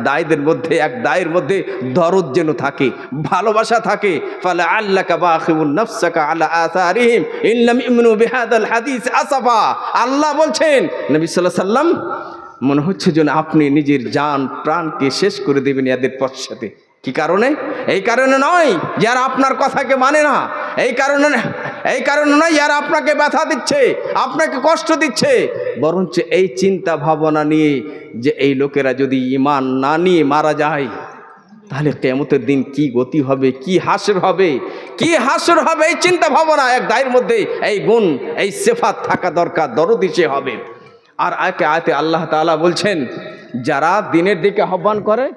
দায়ের মধ্যে দরদ যেন থাকে, ভালোবাসা থাকে। ফালা আল্লাকা বাখিউন নাফসাকা আলা আসারিহিম ইন লাম ইউমিনু বিহাদাল হাদিস আসাফা। আল্লাহ বলছেন, নবী সাল্লাল্লাহু আলাইহি ওয়াসাল্লাম, মনে হচ্ছে যেন আপনি নিজের জান প্রাণকে শেষ করে দেবেন এদের পশ্চাতে। কি কারণে? এই কারণে নয় যারা আপনার কথাকে মানে না, এই কারণে নয় যারা আপনাকে ব্যথা দিচ্ছে, আপনাকে কষ্ট দিচ্ছে, বরঞ্চ এই চিন্তা ভাবনা নিয়ে যে এই লোকেরা যদি ঈমান না নিয়ে মারা যায়, তাহলে কিয়ামতের দিন কি গতি হবে, কি হাসর হবে, এই চিন্তা ভাবনা এক দায়ের মধ্যে এই গুণ, এই সিফাত থাকা দরকার, দরদি সে হবে। আর আয়াতে আল্লাহ তাআলা বলছেন, যারা দিনের দিকে আহ্বান করে,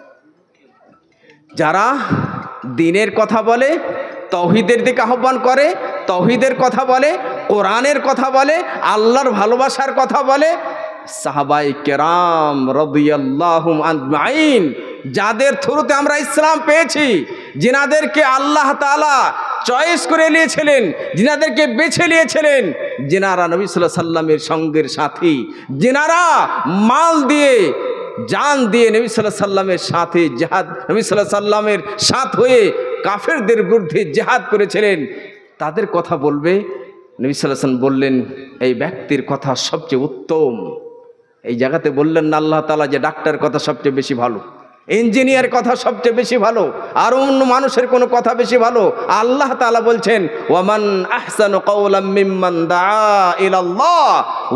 যারা দিনের কথা বলে, তাওহীদের দিকে আহ্বান করে, তাওহীদের কথা বলে, কোরআনের কথা বলে, আল্লাহর ভালোবাসার কথা বলে, সাহাবায়ে কেরাম রাদিয়াল্লাহু আজমাইন, যাদের থ্রুতে আমরা ইসলাম পেয়েছি, যিনাদেরকে আল্লাহ তাআলা চয়েস করে নিয়েছিলেন, যিনাদেরকে বেছে নিয়েছিলেন, যিনারা নবী সাল্লাল্লাহু আলাইহি সাল্লামের সঙ্গের সাথী, যিনারা মাল দিয়ে, জান দিয়ে নবী সাল্লাল্লাহু আলাইহি সাল্লামের সাথে জিহাদ, নবী সাল্লাল্লাহু আলাইহি সাল্লামের সাথ হয়ে কাফেরদের বিরুদ্ধে জিহাদ করেছিলেন, তাদের কথা বলবে। নবী সাল্লাল্লাহু আলাইহি সাল্লাম বললেন, এই ব্যক্তির কথা সবচেয়ে উত্তম। এই জায়গাতে বললেন না আল্লাহ তাআলা যে ডাক্তার কথা সবচেয়ে বেশি ভালো, ইঞ্জিনিয়ার কথা সবচেয়ে বেশি ভালো, আর অন্য মানুষের কোনো কথা বেশি ভালো? আল্লাহ তাআলা বলছেন, ওয়ামান আহসানু কাওলাম মিম্মান দাআ ইলাল্লাহ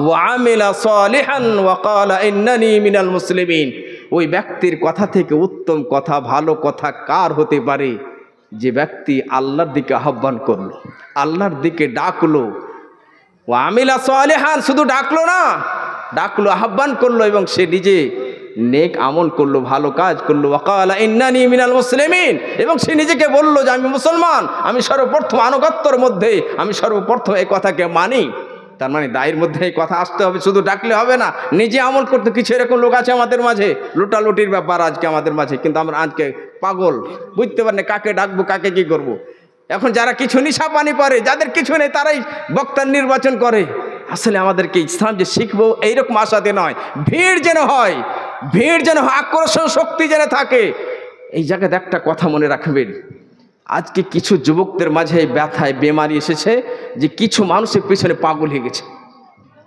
ওয়া আমিলা সালিহান ওয়া ক্বালা ইন্নানি মিনাল মুসলিমিন। ওই ব্যক্তির কথা থেকে উত্তম কথা, ভালো কথা কার হতে পারে? যে ব্যক্তি আল্লাহর দিকে আহ্বান করলো, আল্লাহর দিকে ডাকলো। ও আমিলা সালিহান, শুধু ডাকলো না, ডাকলো, আহ্বান করলো, এবং সে নিজে নেক আমল করলো, ভালো কাজ করলো। ওয়াকালা ইন্নানি মিনাল মুসলিমিন, এবং সে নিজেকে বললো যে আমি মুসলমান, আমি সর্বপ্রথম আনুগত্যর মধ্যে, আমি সর্বপ্রথম এই কথাকে মানি। তার মানে দায়ের মধ্যে এই কথা আসতে হবে, শুধু ডাকলে হবে না, নিজে আমল করতে। কিছু এরকম লোক আছে আমাদের মাঝে, লুটালুটির ব্যাপার আজকে আমাদের মাঝে, কিন্তু আমরা আজকে পাগল, বুঝতে পারি না কাকে ডাকবো, কাকে কি করব। এখন যারা কিছু নিশা পানি পারে, যাদের কিছু নেই, তারাই বক্তার নির্বাচন করে। আসলে আমাদেরকে ইসলাম যে শিখবো এইরকম আশাতে নয়, ভিড় যেন হয়, ভিড় যেন আকর্ষণ শক্তি যেন থাকে। এই জায়গায় একটা কথা মনে রাখবেন, আজকে কিছু যুবকদের মাঝে এই ব্যথায় বেমারি এসেছে যে কিছু মানুষের পিছনে পাগল হয়ে গেছে।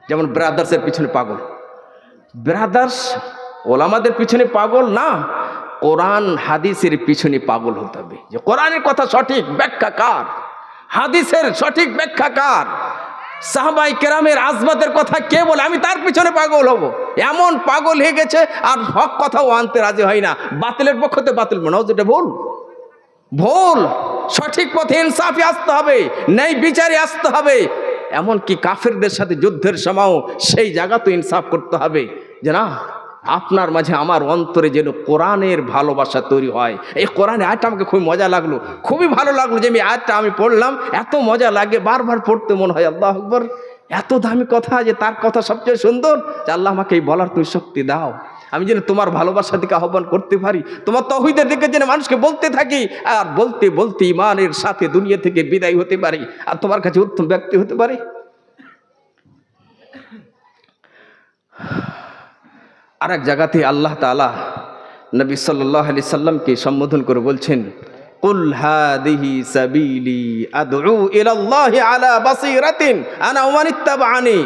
যেমন ব্রাদার্সের পিছনে পাগল, ব্রাদার্স ওলামাদের পিছনে পাগল না, কোরআন হাদিসের পিছনে পাগল হতে হবে। যে কোরআনের কথা সঠিক ব্যাখ্যাকার, হাদিসের সঠিক ব্যাখ্যাকার, সাহাবাই কেরামের আজমাতের কথা কে বলে, আমি তার পিছনে পাগল হব। এমন পাগল হয়ে গেছে, আর হক কথাও আনতে রাজি হয় না। বাতিলের পক্ষতে বাতিল মনে হয়, যেটা ভুল ভুল, সঠিক পথে ইনসাফে আসতে হবে, ন্যায় বিচারে আসতে হবে। এমনকি কাফেরদের সাথে যুদ্ধের সময়ও সেই জায়গা তো ইনসাফ করতে হবে, যে না আপনার মাঝে আমার অন্তরে যেন কোরআনের ভালোবাসা তৈরি হয়। এই কোরআনে আয়াতটা আমাকে খুবই মজা লাগলো, খুবই ভালো লাগলো যে আমি আয়াতটা আমি পড়লাম, এত মজা লাগে, বারবার পড়তে মনে হয়। আল্লাহু আকবার, এত দামি কথা, যে তার কথা সবচেয়ে সুন্দর, যে আল্লাহ আমাকে এই বলার তুমি শক্তি দাও, আমি যেন তোমার ভালোবাসার দিকে আহ্বান করতে পারি, তোমার তাওহীদের দিকে যেন মানুষকে বলতে থাকি, আর বলতে বলতে ঈমানের সাথে দুনিয়া থেকে বিদায় হতে পারি, আর তোমার কাছে উত্তম ব্যক্তি হতে পারি। আর এক জায়গাতে আল্লাহ তাআলা নবী সাল্লাল্লাহু আলাইহি সাল্লামকে সম্বোধন করে বলছেন, কুল হাদিহি সাবিলি আদউ ইলাল্লাহি আলা বাসীরাতিন আনা ওয়া মান ইত্তাবাআনি।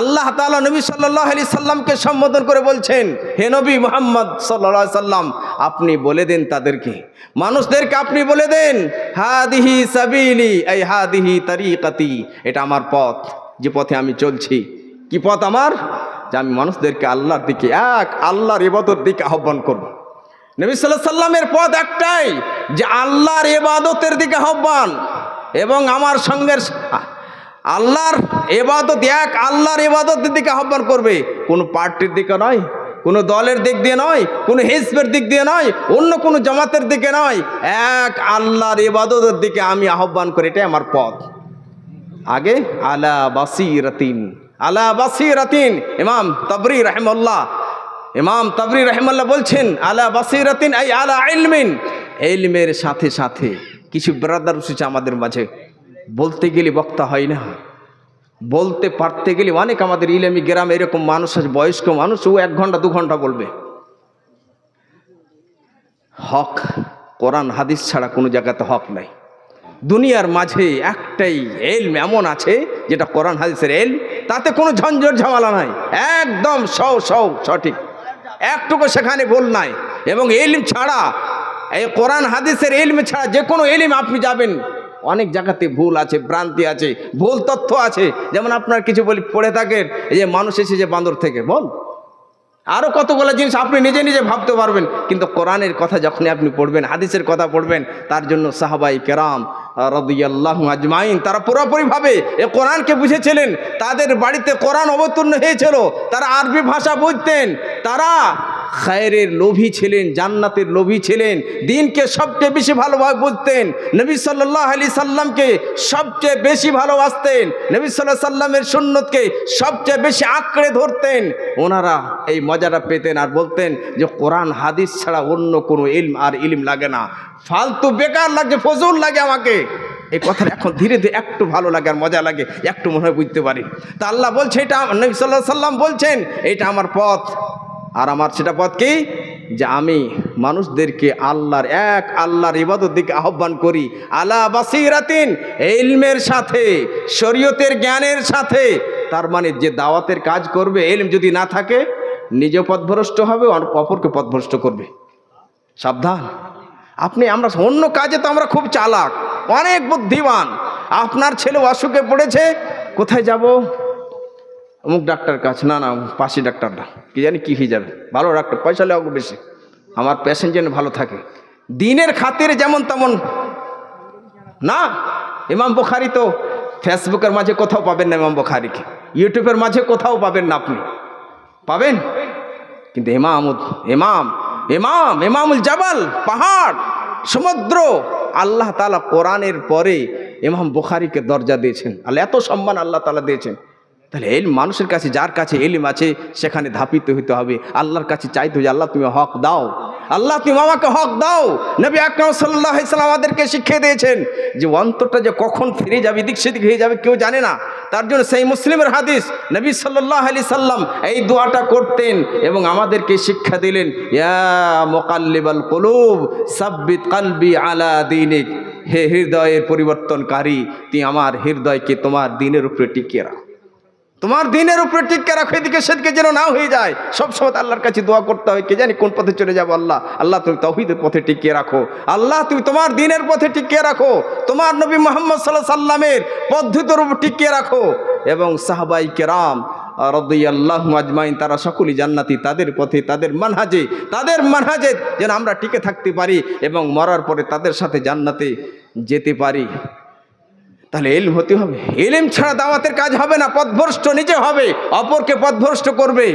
আল্লাহ তাআলা নবী সাল্লাল্লাহু আলাইহি সাল্লামকে সম্বোধন করে বলছেন, হে নবী মুহাম্মদ সাল্লাল্লাহু আলাইহি সাল্লাম, আপনি বলে দেন তাদেরকে, মানুষদেরকে আপনি বলে দেন, হাদিহি সাবিলি, এই হাদিহি তারিকাতি, এটা আমার পথ, যে পথে আমি চলছি। কি পথ আমার? যে আমি মানুষদেরকে আল্লাহর দিকে, এক আল্লাহর ইবাদতের দিকে আহ্বান করব। নবী সাল্লাল্লাহু আলাইহি সাল্লামের পথ একটাই, যে আল্লাহর ইবাদতের দিকে আহ্বান, এবং আমার সঙ্গে আল্লাহর ইবাদত, এক আল্লাহর ইবাদতের দিকে আহ্বান করবে, কোনো পার্টির দিকে নয়, কোনো দলের দিক দিয়ে নয়, কোনো হিজবের দিক দিয়ে নয়, অন্য কোনো জামাতের দিকে নয়, এক আল্লাহর ইবাদতের দিকে আমি আহ্বান করি, এটাই আমার পথ। আগে আলা বাসীরাতিন, আলা বাসীরাতিন, ইমাম তাবরি রাহিমাহুল্লাহ, ইমাম তাবরি রাহিমাহুল্লাহ বলছেন, আলা বাসীরাতিন আই আলা ইলমিন, ইলমের সাথে সাথে। কিছু ব্রাদার এসেছে আমাদের মাঝে, বলতে গেলে বক্তা হয় না, বলতে পারতে গেলে অনেক আমাদের ইলমি গ্রামে এরকম মানুষ আছে, বয়স্ক মানুষ, ও 1 ঘন্টা 2 ঘন্টা বলবে। হক কোরআন হাদিস ছাড়া কোনো জায়গাতে হক নাই। দুনিয়ার মাঝে একটাই এলম এমন আছে, যেটা কোরআন হাদিসের এলম, তাতে কোনো ঝঞ্ঝট ঝামেলা নাই, একদম সঠিক, একটুকু সেখানে ভুল নাই। এবং এলম ছাড়া, এই কোরআন হাদিসের এলম ছাড়া যে কোনো এলম আপনি যাবেন, অনেক জায়গাতে ভুল আছে, ভ্রান্তি আছে, ভুল তথ্য আছে। যেমন আপনার কিছু বলি পড়ে থাকেন, এই যে মানুষ এসেছে বান্দর থেকে, বল আরও কতগুলো জিনিস আপনি নিজে নিজে ভাবতে পারবেন, কিন্তু কোরআনের কথা যখনই আপনি পড়বেন, হাদিসের কথা পড়বেন, তার জন্য সাহাবাই কেরাম রাদিয়াল্লাহু আজমাইন তারা পুরোপুরিভাবে এ কোরআনকে বুঝেছিলেন। তাদের বাড়িতে কোরআন অবতীর্ণ হয়েছিল, তারা আরবি ভাষা বুঝতেন, তারা খায়রের লোভী ছিলেন, জান্নাতের লোভী ছিলেন, দিনকে সবচেয়ে বেশি ভালোভাবে বুঝতেন, নবী সাল্লাল্লাহু আলাইহি সাল্লামকে সবচেয়ে বেশি ভালোবাসতেন, নবী সাল্লাল্লাহু আলাইহি সাল্লামের সুন্নতকে সবচেয়ে বেশি আঁকড়ে ধরতেন। ওনারা এই মজাটা পেতেন আর বলতেন যে কোরআন হাদিস ছাড়া অন্য কোনো ইলম আর ইলম লাগে না, ফালতু বেকার লাগে, ফজল লাগে আমাকে। এই কথাটা এখন ধীরে ধীরে একটু ভালো লাগে আর মজা লাগে, একটু মনে হয় বুঝতে পারি। তা আল্লাহ বলছে, এটা নবী সাল্লাল্লাহু আলাইহি সাল্লাম বলছেন, এটা আমার পথ। আর আমার সেটা পথ কি? যে আমি মানুষদেরকে আল্লাহর ইবাদত দিকে আহ্বান করি, আলা বাসীরাতিন, ইলমের সাথে, শরীয়তের জ্ঞানের সাথে। তার মানে যে দাওয়াতের কাজ করবে, ইলম যদি না থাকে, নিজে পথভ্রষ্ট হবে, অপরকে পথভ্রষ্ট করবে। সাবধান। আমরা অন্য কাজে তো আমরা খুব চালাক, অনেক বুদ্ধিমান। আপনার ছেলে অসুখে পড়েছে, কোথায় যাব? অমুক ডাক্তার কাছে, না না পাশে ডাক্তার না, কি জানি কি হয়ে যাবে, ভালো ডাক্তার, পয়সা লাগবে বেশি, আমার পেশেন্ট যেন ভালো থাকে। দিনের খাতিরে যেমন তেমন না। ইমাম বুখারী তো ফেসবুকের মাঝে কোথাও পাবেন না, ইমাম বুখারীকে ইউটিউবের মাঝে কোথাও পাবেন না, আপনি পাবেন। কিন্তু ইমামুল জাবাল, পাহাড়, সমুদ্র, আল্লাহ তাআলা কোরআনের পরে ইমাম বুখারীকে দরজা দিয়েছেন। আল্লাহ এত সম্মান আল্লাহ তাআলা দিয়েছেন। তাহলে এই মানুষের কাছে, যার কাছে ইলম আছে, সেখানে ধাপিত হইতে হবে, আল্লাহর কাছে চাইতে হবে, আল্লাহ তুমি হক দাও, আল্লাহ তুমি আমাকে হক দাও। নবী আকরাম সাল্লাল্লাহু আলাইহি সাল্লাম আমাদেরকে শিখিয়ে দিয়েছেন যে অন্তরটা যে কখন ফিরে যাবে, এদিক সেদিক হয়ে যাবে, কেউ জানে না। তার জন্য সেই মুসলিমের হাদিস, নবী সাল্লাল্লাহু আলাইহি সাল্লাম এই দোয়াটা করতেন এবং আমাদেরকে শিক্ষা দিলেন, ইয়া মুকাল্লিবাল কুলুব সাব্বিত কলবি আলা দীনিক। হে হৃদয়ের পরিবর্তনকারী, তুমি আমার হৃদয়কে তোমার দ্বীনের উপরে টিকিয়ে রাখো, তোমার দ্বীনের উপরে টিকে রাখো, এদিকে সেদিকে যেন না হয়ে যায়। সবসময় আল্লাহর কাছে দোয়া করতে হয়, কে জানি কোন পথে চলে যাবো। আল্লাহ তুমি তাওহীদের পথে টিকিয়ে রাখো, আল্লাহ তুমি তোমার দ্বীনের পথে টিকিয়ে রাখো, তোমার নবী মুহাম্মদ সাল্লাল্লাহু আলাইহি সাল্লামের পদ্ধতির উপর টিকিয়ে রাখো। এবং সাহাবাই কেরাম রাদিয়াল্লাহু আজমাইন, তারা সকলেই জান্নাতি, তাদের পথে, তাদের মানহাজে যেন আমরা টিকে থাকতে পারি এবং মরার পরে তাদের সাথে জান্নাতে যেতে পারি। তাহলে ইলম হতে হবে। ইলম ছাড়া দাওয়াতের কাজ হবে না, পথভ্রষ্ট নিজে হবে, অপরকে পথভ্রষ্ট করবে।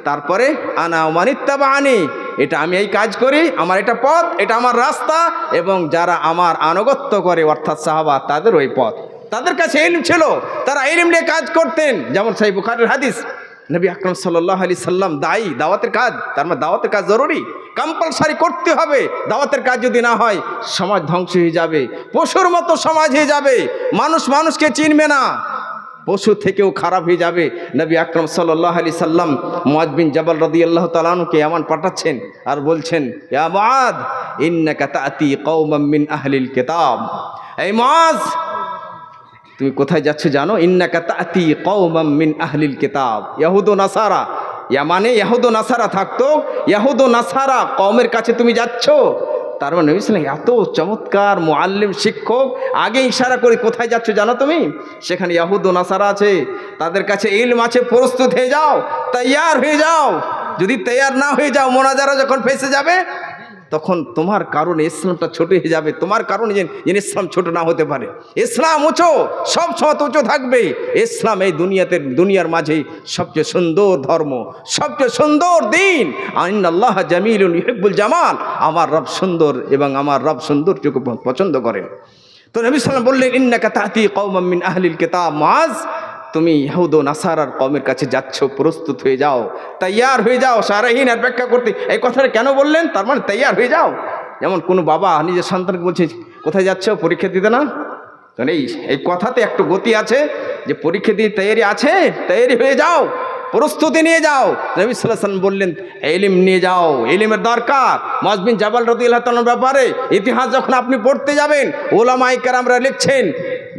তারপরে আনা মানিত্তাবানি, এটা আমি এই কাজ করি, আমার এটা পথ, এটা আমার রাস্তা, এবং যারা আমার আনুগত্য করে অর্থাৎ সাহাবা, তাদের ওই পথ। তাদের কাছে ইলম ছিল, তারা ইলম নিয়ে কাজ করতেন। যেমন সহিহ বুখারীর হাদিস, নবী আকরাম সাল্লাল্লাহু আলাইহি সাল্লাম দাওয়াতের কাজ, তার মানে দাওয়াতের কাজ জরুরি, কম্পালসারি করতে হবে। দাওয়াতের কাজ যদি না হয়, সমাজ ধ্বংস হয়ে যাবে, পশুর মতো সমাজ হয়ে যাবে, মানুষকে চিনবে না, পশু থেকেও খারাপ হয়ে যাবে। নবী আকরাম সাল্লাল্লাহু আলাইহি সাল্লাম মুআয বিন জাবাল রাদিয়াল্লাহু তাআলা আনহুকে ইয়ামান পাঠাচ্ছেন আর বলছেন, ইয়া মুআয ইন্নাকা তা'তি কওমান মিন আহলিল কিতাব। এই মুআয, তুমি কোথায় যাচ্ছ জানো? ইন্নাকা তা'তি কওমান মিন আহলিল কিতাব, ইহুদ ও নাসারা, ইয়ামানে ইহুদ ও নাসারা থাকতো, ইহুদ ও নাসারা কওমের কাছে তুমি যাচ্ছ। তার মানে নবী সাল্লাল্লাহু আলাইহি ওয়াসাল্লাম এত চমৎকার মুআল্লিম, শিক্ষক, আগে ইশারা করে কোথায় যাচ্ছ জানো তুমি? সেখানে ইহুদ ও নাসারা আছে, তাদের কাছে ইলম আছে, প্রস্তুত হয়ে যাও, তৈয়ার হয়ে যাও। যদি তৈয়ার না হয়ে যাও, মোনাজারা যখন ফেসে যাবে, তখন তোমার কারণে ইসলামটা ছোট হয়ে যাবে, তোমার কারণে যেন ইসলাম ছোট না হতে পারে। ইসলাম উঁচু, সব সময় উঁচু থাকবে। ইসলাম এই দুনিয়ার মাঝে সবচেয়ে সুন্দর ধর্ম, সবচেয়ে সুন্দর দিন। ইন্নাল্লাহা জামিলুন ইউহিব্বুল জামাল, আমার রব সুন্দর এবং আমার রব সৌন্দর্যকে পছন্দ করেন। তো নবী সাল্লাল্লাহু আলাইহি ওয়াসাল্লাম বললেন, ইন্নাকা তা'তি কওমান মিন আহলিল কিতাব, মুআয তুমি ইহুদ ও নাসারার কওমের কাছে যাচ্ছ, প্রস্তুত হয়ে যাও, তৈয়ার হয়ে যাও। সারাহীন অপেক্ষা করতে, এই কথাটা কেন বললেন? তার মানে তৈয়ার হয়ে যাও। যেমন কোনো বাবা নিজের সন্তানকে বলছে, কোথায় যাচ্ছ? পরীক্ষা দিতে না? কারণ এই কথাতে একটু গতি আছে যে পরীক্ষা দিয়ে তৈয়ারি আছে, তৈয়ারি হয়ে যাও, প্রস্তুতি নিয়ে যাও। নবী সাল্লাল্লাহু আলাইহি ওয়াসাল্লাম বললেন, ইলম নিয়ে যাও, ইলমের দরকার। মুআয বিন জাবাল রাদিয়াল্লাহু তাআলার ব্যাপারে ইতিহাস যখন আপনি পড়তে যাবেন, উলামায়ে কেরামরা লিখছেন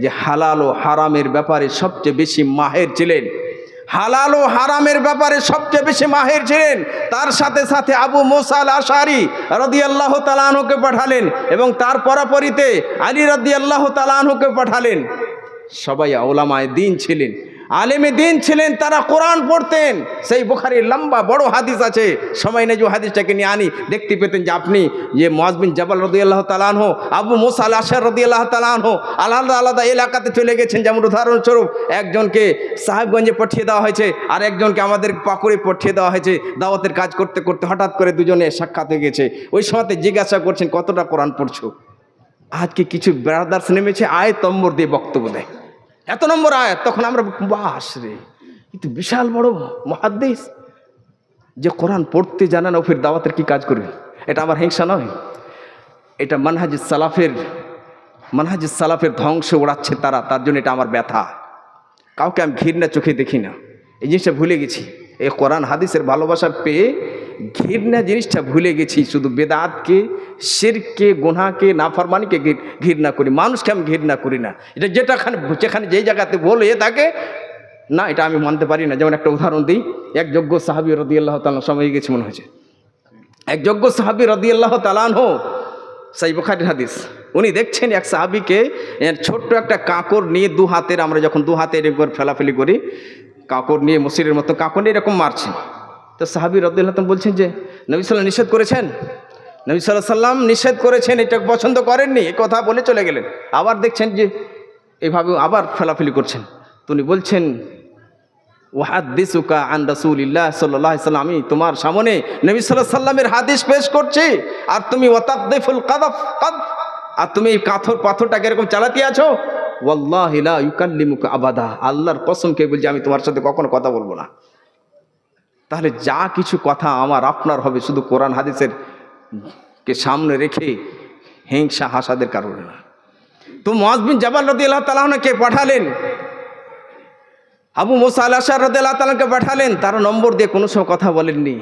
যে হালাল ও হারামের ব্যাপারে সবচেয়ে বেশি মাহের ছিলেন, হালাল ও হারামের ব্যাপারে সবচেয়ে বেশি মাহের ছিলেন। তার সাথে সাথে আবু মুসা আল আশআরী রাদিয়াল্লাহু তাআলা আনহুকে পাঠালেন এবং তার পরাপরিতে আলী রাদিয়াল্লাহু তাআলা আনহুকে পাঠালেন। সবাই উলামায়ে দ্বীন ছিলেন, আলেমে দ্বীন ছিলেন, তারা কোরআন পড়তেন। সেই বুখারীর লম্বা বড় হাদিস আছে, সময় নেই যে হাদিসটাকে নিয়ে আনি, দেখতে পেতেন যে আপনি যে মুআয বিন জাবাল রাদিয়াল্লাহু তাআলা আনহু, আবু মুসা আল আশআরী রাদিয়াল্লাহু তাআলা আনহু আলাদা আলাদা এলাকাতে চলে গেছেন। যেমন উদাহরণস্বরূপ একজনকে সাহেবগঞ্জে পাঠিয়ে দেওয়া হয়েছে, আর একজনকে আমাদের পাকুড়ে পাঠিয়ে দেওয়া হয়েছে। দাওয়াতের কাজ করতে করতে হঠাৎ করে দুজনে সাক্ষাৎ হয়ে গেছে। ওই সময়তে জিজ্ঞাসা করছেন, কতটা কোরআন পড়ছো? আজকে কিছু ব্রাদার্স নেমেছে, আয়াত নম্বর দিয়ে বক্তব্য দেয়, এত নম্বর আয়াত। তখন আমরা বাস রে, কিন্তু বিশাল বড় মুহাদ্দিস যে কোরআন পড়তে জানেন, ও ফির দাওয়াতের কি কাজ করবে? এটা আমার হিংসা নয়, এটা মানহাজুস সালাফের ধ্বংস ওড়াচ্ছে তারা, তার জন্য এটা আমার ব্যথা। কাউকে আমি ঘৃণা চোখে দেখি না, এই জিনিসটা ভুলে গেছি। এই কোরআন হাদিসের ভালোবাসা পেয়ে ঘৃণা জিনিসটা ভুলে গেছি। শুধু বেদাতকে, শিরকে, গুনাহকে, নাফরমানিকে ঘৃণা করি, মানুষকে আমি ঘৃণা করি না। এটা যেখানে যেই জায়গাতে বলে থাকে না, এটা আমি মানতে পারি না। যেমন একটা উদাহরণ দিই, এক যোগ্য সাহাবী রাদিয়াল্লাহু তাআলা সময় গেছে মনে হয়েছে, এক যোগ্য সাহাবী রাদিয়াল্লাহু তাআলা আনহু, সহিহ বুখারীর হাদিস, উনি দেখছেন এক সাহাবীকে ছোট্ট একটা কাঁকড় নিয়ে দু হাতের, আমরা যখন দু হাতে এরকম ফেলাফেলি করি, কাঁকড় নিয়ে মসিরের মতো কাঁকড় নিয়ে এরকম মারছেন। তো সাহাবী রাদিয়াল্লাহু তাআলা বলছেন যে নবী সাল্লাল্লাহু নিষেধ করেছেন, নবী সাল্লাল্লাহু আলাইহি সাল্লাম নিষেধ করেছেন, এটা পছন্দ করেননি, এই কথা বলে চলে গেলেন। আবার দেখছেন যে এভাবে আবার ফেলাফেলি করছেন। তো উনি বলছেন ওয়াহাদ্দিসুকা আন রাসূলিল্লাহ সাল্লাল্লাহু আলাইহি ওয়াসাল্লাম, আমি তোমার সামনে নবী সাল্লাল্লাহু আলাইহি ওয়াসাল্লামের হাদিস পেশ করছি, আর তুমি ওয়াতাকদিফুল কাযাফ, আর তুমি এই পাথরটাকে এরকম চালাতে আছো। ওয়াল্লাহি লা ইউকাল্লিমুকা আবাদা, আল্লাহর কসমকে বলছি আমি তোমার সাথে কখনো কথা বলবো না। তাহলে যা কিছু কথা আমার আপনার হবে শুধু কোরআন হাদিসের কে সামনে রেখে হিংসা হাসাদের কারণে না। তো মুআয বিন জাবাল রাদিয়াল্লাহু তাআলা আনহুকে পাঠালেন, আবু মুসা আল-আশআরী রাদিয়াল্লাহু তাআলা কে পাঠালেন, তারা নম্বর দিয়ে কোনো সময় কথা বলেননি।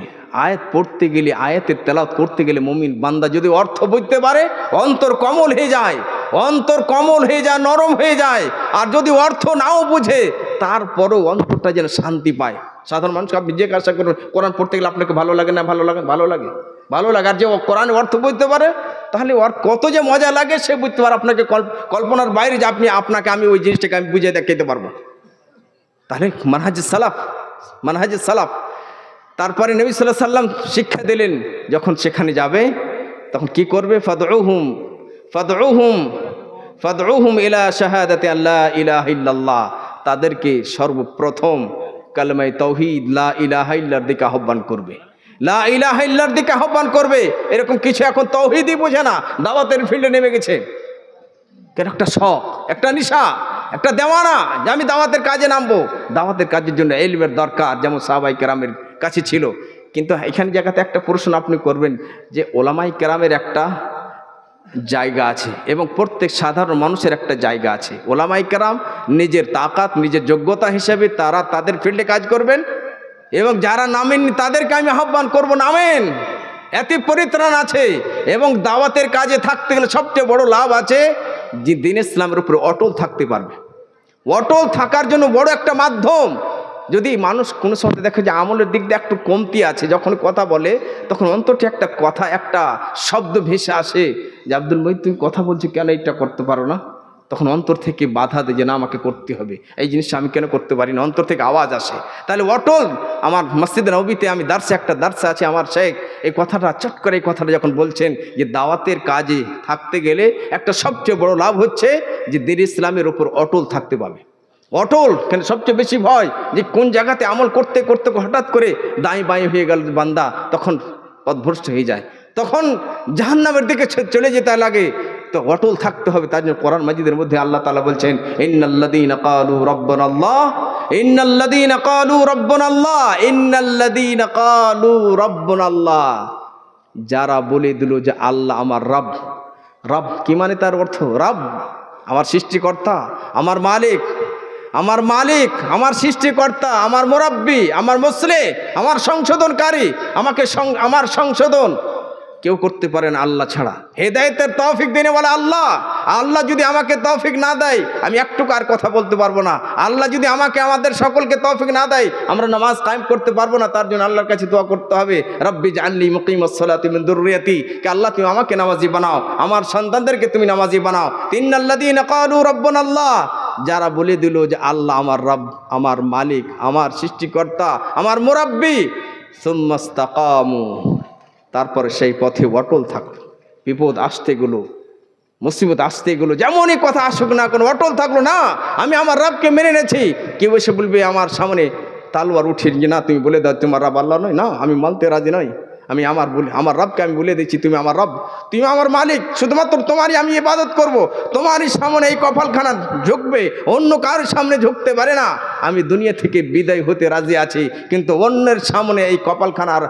আয়াত পড়তে গেলে, আয়াতের তেলাওয়াত করতে গেলে মুমিন বান্দা যদি অর্থ বুঝতে পারে অন্তর কমল হয়ে যায়, অন্তর কমল হয়ে যায়, নরম হয়ে যায়। আর যদি অর্থ নাও বুঝে তারপরেও অন্তরটা যেন শান্তি পায়। সাধারণ মানুষ আপনি যে কাজটা করুন, কোরআন পড়তে গেলে আপনাকে ভালো লাগে না? ভালো লাগে, ভালো লাগে, ভালো লাগে। আর যে কোরআনের অর্থ বুঝতে পারে তাহলে ওর কত যে মজা লাগে সে বুঝতে পারে, আপনাকে কল্পনার বাইরে যে আপনাকে আমি ওই জিনিসটাকে আমি বুঝিয়ে দেখাতে পারবো। তাহলে মানহাজে সালাফ। তারপরে নবী সাল্লাল্লাহু আলাইহি সাল্লাম শিক্ষা দিলেন, যখন সেখানে যাবে তখন কি করবে? ফাদউহুম ইলা শাহাদাতি আল্লা ইলাহা ইল্লাল্লাহ, তাদেরকে সর্বপ্রথম কালেমায়ে তাওহীদ লা ইলাহা ইল্লার দিকে আহ্বান করবে, লা ইলাহা ইল্লার দিকে আহ্বান করবে। এরকম কিছু এখন তাওহীদই বোঝে না, দাওয়াতের ফিল্ডে নেমে গেছে। কেন? একটা শখ, একটা নেশা, একটা দেওয়ানা যে আমি দাওয়াতের কাজে নামবো। দাওয়াতের কাজের জন্য ইলমের দরকার, যেমন সাহাবায়ে কেরামের কাছে ছিল। কিন্তু এখানে জায়গাতে একটা প্রশ্ন আপনি করবেন যে ওলামায়ে কেরামের একটা জায়গা আছে এবং প্রত্যেক সাধারণ মানুষের একটা জায়গা আছে। ওলামায়ে কেরাম নিজের তাকাত, নিজের যোগ্যতা হিসেবে তারা তাদের ফিল্ডে কাজ করবেন, এবং যারা নামেননি তাদেরকে আমি আহ্বান করব, নামেন, এতে পরিত্রাণ আছে। এবং দাওয়াতের কাজে থাকতে গেলে সবচেয়ে বড় লাভ আছে যে দ্বীন ইসলামের উপরে অটল থাকতে পারবে। অটল থাকার জন্য বড় একটা মাধ্যম। যদি মানুষ কোনো সময় দেখে যে আমলের দিক দিয়ে একটু কমতি আছে, যখন কথা বলে তখন অন্তরটি একটা কথা, একটা শব্দ ভেসে আসে যে আব্দুল মহিদ তুমি কথা বলছো কেন, এটা করতে পারো না? তখন অন্তর থেকে বাধা দেয় যে না আমাকে করতে হবে, এই জিনিসটা আমি কেন করতে পারি না, অন্তর থেকে আওয়াজ আসে। তাহলে অটল, আমার মসজিদে নববীতে আমি একটা দার্সে আছে, আমার শেখ এই কথাটা চট করে এই কথাটা যখন বলছেন যে দাওয়াতের কাজে থাকতে গেলে একটা সবচেয়ে বড় লাভ হচ্ছে যে দ্বীন ইসলামের ওপর অটল থাকতে পাবে। অটল কেন? সবচেয়ে বেশি ভয় যে কোন জায়গাতে আমল করতে করতে হঠাৎ করে দাঁই বাঁই হয়ে গেল বান্দা, তখন পথভ্রষ্ট হয়ে যায়, তখন জাহান্নামের দিকে চলে যেতে লাগে। তো অটল থাকতে হবে। তার জন্য কোরআন মাজিদের মধ্যে আল্লাহ তাআলা বলছেন ইন্নাল্লাযীনা ক্বালু রাব্বানাল্লাহ, ইন্নাল্লাযীনা ক্বালু রাব্বানাল্লাহ, ইন্নাল্লাযীনা ক্বালু রাব্বানাল্লাহ, যারা বলে দিল যে আল্লাহ আমার রব। রব কি মানে? তার অর্থ রব আমার সৃষ্টিকর্তা, আমার মালিক, আমার মালিক, আমার সৃষ্টিকর্তা, আমার মুরাব্বি, আমার মুসলিহ, আমার সংশোধনকারী। আমার সংশোধন কেউ করতে পারে না আল্লাহ ছাড়া। হেদায়েতের তৌফিক দেনে বলে আল্লাহ। আল্লাহ যদি আমাকে তৌফিক না দেয় আমি একটুকু আর কথা বলতে পারবো না। আল্লাহ যদি আমাদের সকলকে তৌফিক না দেয় আমরা নামাজ কায়েম করতে পারবো না। তার জন্য আল্লাহর কাছে দোয়া করতে হবে, রব্বি জাআলনি মুকিমাস সালাতি মিন যুররিয়াতি, কে আল্লাহ তুমি আমাকে নামাজি বানাও, আমার সন্তানদেরকে তুমি নামাজি বানাও। ইন্নাল্লাযীনা ক্বালু রাব্বানাল্লাহ, যারা বলে দিল যে আল্লাহ আমার রব, আমার মালিক, আমার সৃষ্টিকর্তা, আমার মুরাব্বি, সুম্মাস্তাকামু, তারপরে সেই পথে অটল থাকলো। বিপদ আসতে গেলো, মুসিবত আসতে গেলো, যেমনই কথা আসুক না কোনো অটল থাকলো না আমি আমার রবকে মেনে নেছি। কেউ এসে বলবে আমার সামনে তালওয়ার উঠিয়ে যে না তুমি বলে দাও তোমার রব আল্লাহ নয়, না আমি মানতে রাজি নই, আমি আমার রবকে আমি বলে দিচ্ছি তুমি আমার রব, তুমি আমার মালিক, শুধুমাত্র তোমারই আমি ইবাদত করব। তোমারই সামনে এই কপালখানা ঝুঁকবে, অন্য কারোর সামনে ঝুঁকতে পারে না। আমি দুনিয়া থেকে বিদায় হতে রাজি আছি, কিন্তু অন্যের সামনে এই কপালখানার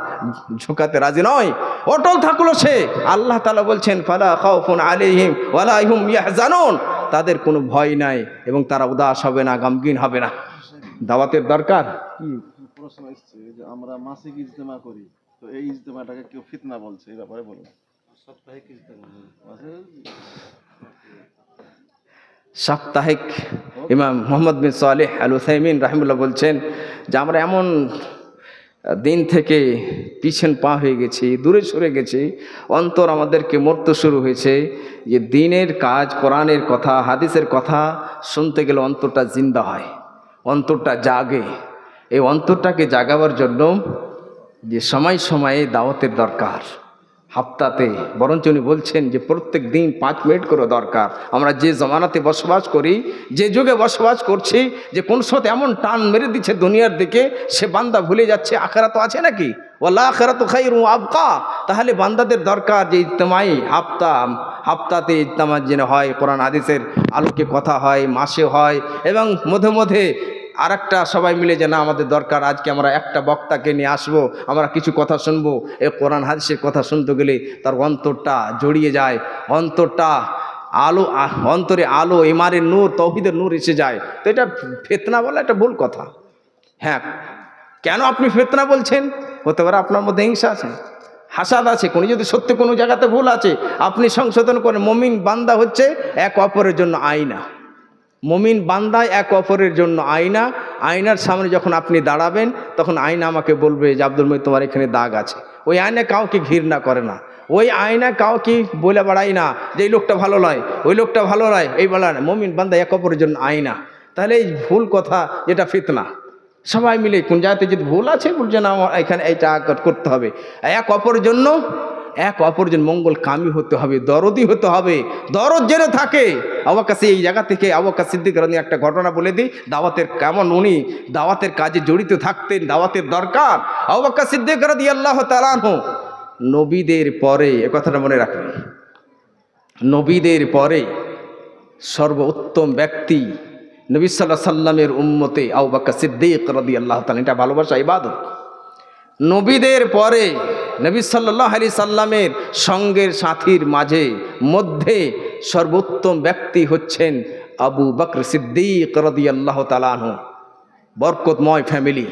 ঝুঁকাতে রাজি নয়। অটল থাকলো সে। আল্লাহ তাআলা বলছেন ফালা খাউফুন আলাইহিম ওয়ালা হুম ইয়াহজানুন, তাদের কোনো ভয় নাই এবং তারা উদাস হবে না, গমগীন হবে না। দাওয়াতের দরকার। প্রশ্ন এসছে যে আমরা মাসিক ইজতেমা করি, তো এই ইজতেমাটাকে কেউ ফিতনা বলছে, এই ব্যাপারে বলুন। সাপ্তাহিক ইমাম মুহাম্মদ বিন সালেহ আল উসাইমিন রাহিমাহুল্লাহ বলছেন যে আমরা এমন দিন থেকে পিছন পা হয়ে গেছি, দূরে সরে গেছি, অন্তর আমাদেরকে মরতে শুরু হয়েছে। যে দিনের কাজ, কোরআনের কথা, হাদিসের কথা শুনতে গেলে অন্তরটা জিন্দা হয়, অন্তরটা জাগে। এই অন্তরটাকে জাগাবার জন্য যে সময় সময়ে দাওয়াতের দরকার, হাপ্তাতে বরঞ্চ উনি বলছেন যে প্রত্যেক দিন 5 মিনিট করে দরকার। আমরা যে জমানাতে বসবাস করি, যে যুগে বসবাস করছি, যে কোন সময় এমন টান মেরে দিচ্ছে দুনিয়ার দিকে, সে বান্দা ভুলে যাচ্ছে আখিরাত তো আছে নাকি, ওয়াল আখিরাতু খায়রুন ওয়া আবকা। তাহলে বান্দাদের দরকার যে ইজতিমাই হাপ্তাতে ইজতিমা যেন হয়, কোরআন হাদিসের আলোকে কথা হয়, মাসে হয়, এবং মধ্যে মধ্যে আর একটা সবাই মিলে যে না আমাদের দরকার আজকে আমরা একটা বক্তাকে নিয়ে আসবো, আমরা কিছু কথা শুনবো। এই কোরআন হাদিসের কথা শুনতে গেলে তার অন্তরটা জড়িয়ে যায়, অন্তরটা আলো, অন্তরে আলো, ইমানের নূর, তৌহিদের নূর এসে যায়। তো এটা ফিতনা বলা একটা ভুল কথা। হ্যাঁ, কেন আপনি ফিতনা বলছেন? হতে পারে আপনার মধ্যে হিংসা আছে, হাসাদ আছে, কোনো যদি সত্যি কোনো জায়গাতে ভুল আছে আপনি সংশোধন করেন। মুমিন বান্দা হচ্ছে এক অপরের জন্য আয়না, মুমিন বান্দা এক অপরের জন্য আয়না। আয়নার সামনে যখন আপনি দাঁড়াবেন তখন আয়না আমাকে বলবে যে আব্দুল মহিদ তোমার এখানে দাগ আছে। ওই আয়না কাউকে ঘৃণা করে না, ওই আয়না কাউকে বলে বেড়ায় না যে এই লোকটা ভালো নয়, ওই লোকটা ভালো নয়, এই বলা না। মুমিন বান্দা এক অপরের জন্য আয়না। তাহলে এই ভুল কথা যেটা ফিতনা, সবাই মিলে কোন জায়গাতে যদি ভুল আছে বলছে না আমার এখানে এইটা করতে হবে, এক অপরের জন্য মঙ্গল কামী হতে হবে, দরদি হতে হবে, দরদ জেনে থাকে। আবু বকর এই জায়গা থেকে আবু বকর সিদ্দিক রাদিয়াল্লাহু আনহু একটা ঘটনা বলে দিই, দাওয়াতের কেমন উনি দাওয়াতের কাজে জড়িত থাকতেন, দাওয়াতের দরকার। আবু বকর সিদ্দিক রাদিয়াল্লাহু তাআলা আনহু নবীদের পরে, এ কথাটা মনে রাখবেন, নবীদের পরে সর্বোত্তম ব্যক্তি নবী সাল্লাল্লাহু আলাইহি সাল্লামের উম্মতে আবু বকর সিদ্দিক রাদিয়াল্লাহু তাআলা। এটা ভালোবাসা, ইবাদত। নবীদের পরে নবী সাল্লাল্লাহু আলাইহি সাল্লামের সঙ্গের সাথীর মধ্যে সর্বোত্তম ব্যক্তি হচ্ছেন আবু বকর সিদ্দিক রাদিয়াল্লাহু তাআলা আনহু। বরকতময় ফ্যামিলি,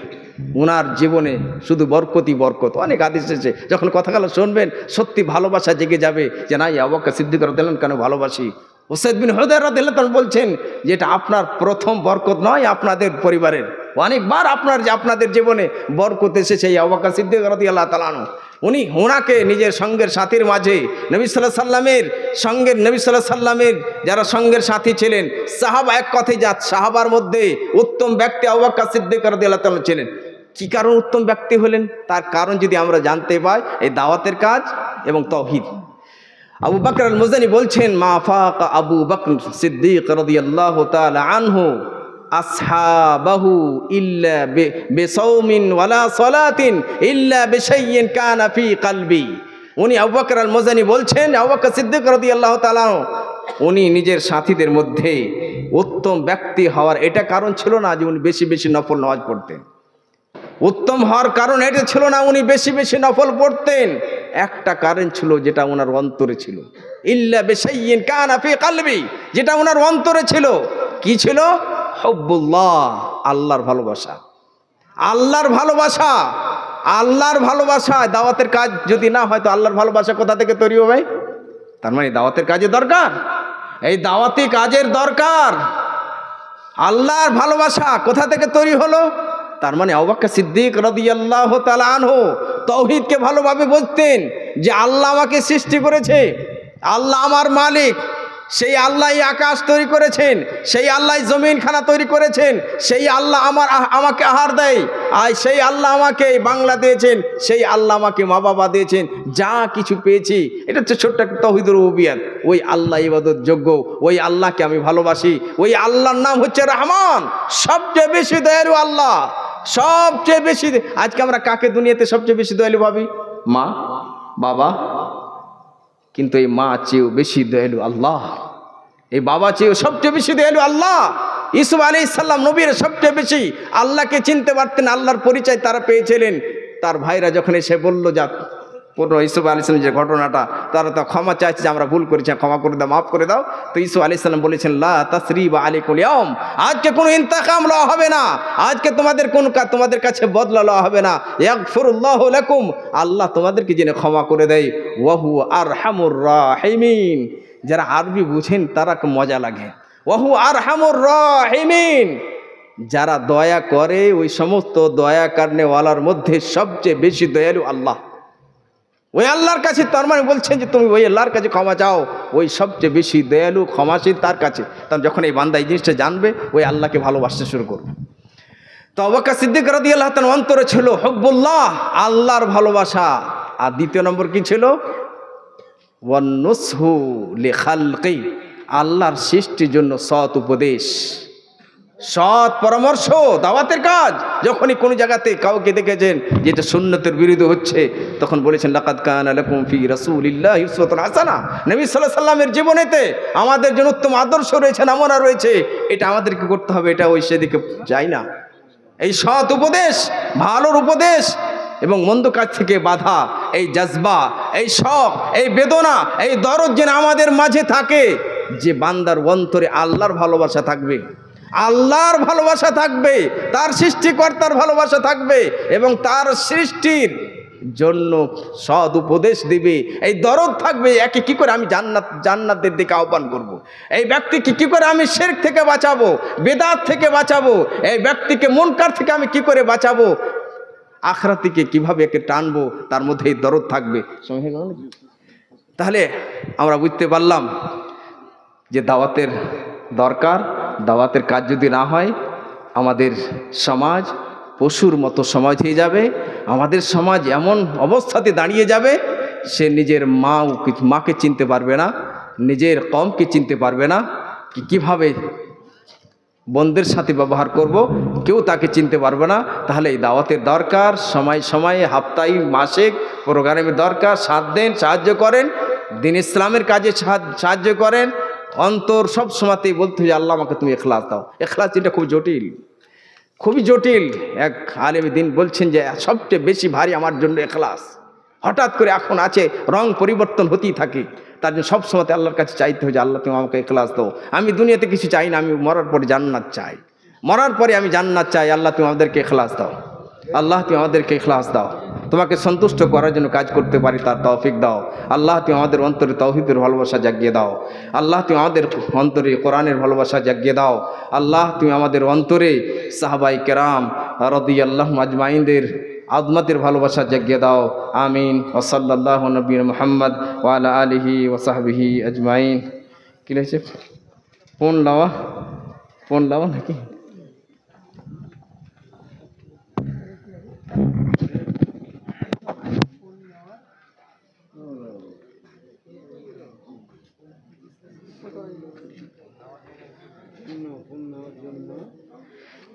ওনার জীবনে শুধু বরকতই বরকত। অনেক হাদিস এসেছে, যখন কথাগুলো শুনবেন সত্যি ভালোবাসা জেগে যাবে যে না আবু বকর সিদ্দিক রাদিয়াল্লাহু কেন ভালোবাসি। উসাইদ বিন হুদায়র রাদিয়াল্লাহু তাআলা বলছেন যে এটা আপনার প্রথম বরকত নয়, আপনাদের পরিবারের অনেকবার আপনাদের জীবনে বরকত এসেছে। এই আবু বকর সিদ্দিক রাদিয়াল্লাহু তাআলা আনহু উনি ওনাকে নিজের সঙ্গের সাথীর মাঝে নবী সাল্লাল্লাহু আলাইহি সাল্লামের সঙ্গের, নবী সাল্লাল্লাহু আলাইহি সাল্লামের যারা সঙ্গের সাথী ছিলেন সাহাবা, এক কথায় যা সাহাবার মধ্যে উত্তম ব্যক্তি আবু বকর সিদ্দিক রাদিয়াল্লাহু তাআলা ছিলেন। কি কারণ উত্তম ব্যক্তি হলেন? তার কারণ যদি আমরা জানতে পাই, এই দাওয়াতের কাজ এবং তাওহীদ। আবু বকর আল মুজানি বলছেন মা ফাকা আবু বকর সিদ্দিক রাদিয়াল্লাহু তাআলা আনহু আসহাবাহু ইল্লা বিসাওমিন ওয়ালা সালাতিন ইল্লা বিশাইইন কানা ফি কলবি। উনি আবু বকর আল মুজানি বলছেন, আবু বকর সিদ্দিক রাদিয়াল্লাহু তাআলা উনি নিজের সাথীদের মধ্যে উত্তম ব্যক্তি হওয়ার এটা কারণ ছিল না যে উনি বেশি বেশি নফল নামাজ পড়তেন। উত্তম হওয়ার কারণ এটা ছিল না উনি বেশি বেশি নফল পড়তেন, একটা কারণ ছিল যেটা ওনার অন্তরে ছিল। ইল্লা বিশাইইন কানা ফি কলবি, যেটা ওনার অন্তরে ছিল। কি ছিল? হুব্বুল্লাহ, আল্লাহর ভালোবাসা। আল্লাহর ভালোবাসা, আল্লাহর ভালোবাসা। দাওয়াতের কাজ যদি না হয় তো আল্লাহর ভালোবাসা কোথা থেকে তৈরি হবে? তার মানে দাওয়াতের কাজের দরকার, এই দাওয়াতি কাজের দরকার। আল্লাহর ভালোবাসা কোথা থেকে তৈরি হলো? তার মানে আবু বকর সিদ্দিক রাদিয়াল্লাহু তাআলা আনহু তাওহীদকে ভালোভাবে বুঝতেন যে আল্লাহ আমাকে সৃষ্টি করেছে, আল্লাহ আমার মালিক, সেই আল্লাহ আকাশ তৈরি করেছেন, সেই আল্লাহ জমিনখানা তৈরি করেছেন, সেই আল্লাহ আমাকে আহার দেয়, আর সেই আল্লাহ আমাকে বাংলা দিয়েছেন, সেই আল্লাহ আমাকে মা বাবা দিয়েছেন, যা কিছু পেয়েছি এটা হচ্ছে ছোট্ট একটা তাওহীদুর রুবুবিয়্যাত। ওই আল্লাহ ইবাদত যোগ্য, ওই আল্লাহকে আমি ভালোবাসি। ওই আল্লাহর নাম হচ্ছে রহমান, সবচেয়ে বেশি দয়ালু আল্লাহ, সবচেয়ে বেশি। আজকে আমরা কাকে দুনিয়াতে সবচেয়ে বেশি দয়ালু ভাবি? মা, বাবা। কিন্তু এই মা চেয়েও বেশি দয়ালু আল্লাহ, এই বাবা চেয়েও সবচেয়ে বেশি দয়ালু আল্লাহ। ইউসুফ আলাইহিস সালাম নবীর সবচেয়ে বেশি আল্লাহকে চিনতে পারতেন, আল্লাহর পরিচয় তারা পেয়েছিলেন। তার ভাইরা যখন এসে বলল যা পুরো ইউসুফ আলাইহিস সালাম যে ঘটনাটা, তারা তো ক্ষমা চাইছে যে আমরা ভুল করেছি, ক্ষমা করে দাও, মাফ করে দাও। তো ইউসুফ আলাইহিস সালাম বলেছেন লা তাসরিবা আলাইকুল ইয়াউম, আজকে কোনো ইন্তেকাম লওয়া হবে না, আজকে তোমাদের কাছে বদলা লওয়া হবে না। ইয়াগফিরুল্লাহু লাকুম, আল্লাহ তোমাদেরকে জেনে ক্ষমা করে দেয়। ওয়াহু আরহামুর রাহিমিন, যারা আরবি বুঝেন তারা মজা লাগে। ওয়াহু আরহামুর রাহিমিন, যারা দয়া করে ওই সমস্ত দয়া কারণেওয়ালার মধ্যে সবচেয়ে বেশি দয়ালু আল্লাহ। ওই আল্লাহর কাছে, তার মানে বলছেন যে তুমি ওই আল্লাহর কাছে ক্ষমা চাও, ওই সবচেয়ে বেশি দয়ালু ক্ষমাশীল তার কাছে। তখন যখন এই বান্দা এই জিনিসটা জানবে, ওই আল্লাহকে ভালোবাসতে শুরু করবে। তো আবু বকর সিদ্দিক রাদিয়াল্লাহু তাআলা অন্তরে ছিল হুব্বুল্লাহ, আল্লাহর ভালোবাসা। আর দ্বিতীয় নম্বর কি ছিল? ওয়ান নুসহু লিখালকি, আল্লাহর সৃষ্টির জন্য সৎ উপদেশ, সৎ পরামর্শ, দাওয়াতের কাজ। যখনই কোনো জায়গাতে কাউকে দেখেছেন যেটা সুন্নতের বিরুদ্ধে হচ্ছে, তখন বলেছেন লাকাদ কানা লাকুম ফি রাসূলিল্লাহি উসওয়াতুন হাসানাহ, নবী সাল্লাল্লাহু আলাইহি সাল্লামের জীবনেতে আমাদের জন্য উত্তম আদর্শ রয়েছে, নমুনা রয়েছে, এটা আমাদেরকে করতে হবে, এটা ওই সেদিকে যাই না। এই সৎ উপদেশ, ভালোর উপদেশ এবং মন্দ কাজ থেকে বাধা, এই জজবা, এই শখ, এই বেদনা, এই দরদ যেন আমাদের মাঝে থাকে, যে বান্দার অন্তরে আল্লাহর ভালোবাসা থাকবে, আল্লাহর ভালোবাসা থাকবে, তার সৃষ্টিকর্তার ভালোবাসা থাকবে এবং তার সৃষ্টির জন্য সৎ উপদেশ দিবে, এই দরদ থাকবে। একে কি করে আমি জান্নাতের দিকে আহ্বান করব। এই ব্যক্তিকে কি করে আমি শিরক থেকে বাঁচাবো, বেদাত থেকে বাঁচাবো, এই ব্যক্তিকে মুনকার থেকে আমি কি করে বাঁচাবো, আখিরাতকে কিভাবে একে টানবো, তার মধ্যে এই দরদ থাকবে। তাহলে আমরা বুঝতে পারলাম যে দাওয়াতের দরকার। দাওয়াতের কাজ যদি না হয়, আমাদের সমাজ পশুর মতো সমাজ হয়ে যাবে। আমাদের সমাজ এমন অবস্থাতে দাঁড়িয়ে যাবে, সে নিজের মাকে চিনতে পারবে না, নিজের কওমকে চিনতে পারবে না, কিভাবে বন্ধুদের সাথে ব্যবহার করব, কেউ তাকে চিনতে পারবে না। তাহলে এই দাওয়াতের দরকার, সময় সময়ে, হাপ্তাহিক, মাসিক প্রোগ্রামের দরকার। সাথ দেন, সাহায্য করেন, দিন ইসলামের কাজে সাহায্য করেন। অন্তর সব সময়তেই বলতে হবে আল্লাহ আমাকে তুমি ইখলাস দাও। ইখলাস এটা খুব জটিল, খুবই জটিল। এক আলেম দিন বলছেন যে সবচেয়ে বেশি ভারী আমার জন্য ইখলাস। হঠাৎ করে এখন আছে, রং পরিবর্তন হতেই থাকে, তার জন্য সবসময়তে আল্লাহর কাছে চাইতে হবে যে আল্লাহ তুমি আমাকে ইখলাস দাও। আমি দুনিয়াতে কিছু চাই না, আমি মরার পরে জান্নাত চাই, মরার পরে আমি জান্নাত চাই। আল্লাহ তুমি আমাদেরকে ইখলাস দাও, আল্লাহ তুমি আমাদেরকে ইখলাস দাও, তোমাকে সন্তুষ্ট করার জন্য কাজ করতে পারি তার তৌফিক দাও। আল্লাহ তুমি আমাদের অন্তরে তাওহীদের ভালোবাসা জাগিয়ে দাও। আল্লাহ তুমি আমাদের অন্তরে কোরআনের ভালোবাসা জাগিয়ে দাও। আল্লাহ তুমি আমাদের অন্তরে সাহাবায়ে কেরাম রাদিয়াল্লাহু আজমাইনদের আজমতের ভালোবাসা জাগিয়ে দাও। আমিন। ওয়া সাল্লাল্লাহু নবিয়্যিনা মুহাম্মদ ওয়া আলা আলিহি ওয়া সাহবিহি আজমাইন। কি হয়েছে? ফোন লাওয়া নাকি?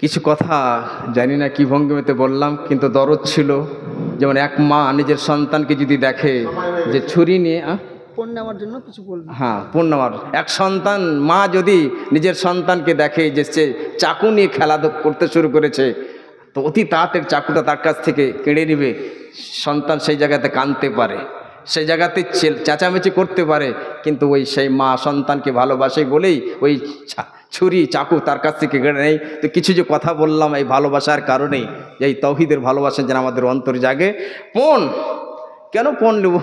কিছু কথা জানি না কি ভঙ্গিমাতে বললাম, কিন্তু দরদ ছিল। যেমন এক মা নিজের সন্তানকে যদি দেখে যে ছুরি নিয়ে পণ নেওয়ার জন্য কিছু বলবো। হ্যাঁ, পণ নেওয়ার, এক সন্তান মা যদি নিজের সন্তানকে দেখে যে সে চাকু নিয়ে খেলা করতে শুরু করেছে, তো অতি তাড়াতাড়ি চাকুটা তার কাছ থেকে কেড়ে নেবে। সন্তান সেই জায়গাতে কাঁদতে পারে, সেই জায়গাতে চেঁচামেচি করতে পারে, কিন্তু সেই মা সন্তানকে ভালোবাসে বলেই ওই ছুরি চাকু তার কাছ থেকে কেড়ে নেই। তো কিছু যে কথা বললাম এই ভালোবাসার কারণেই, এই তাওহীদের ভালোবাসা যেন আমাদের অন্তরে জাগে। পণ কেন পণ নেব?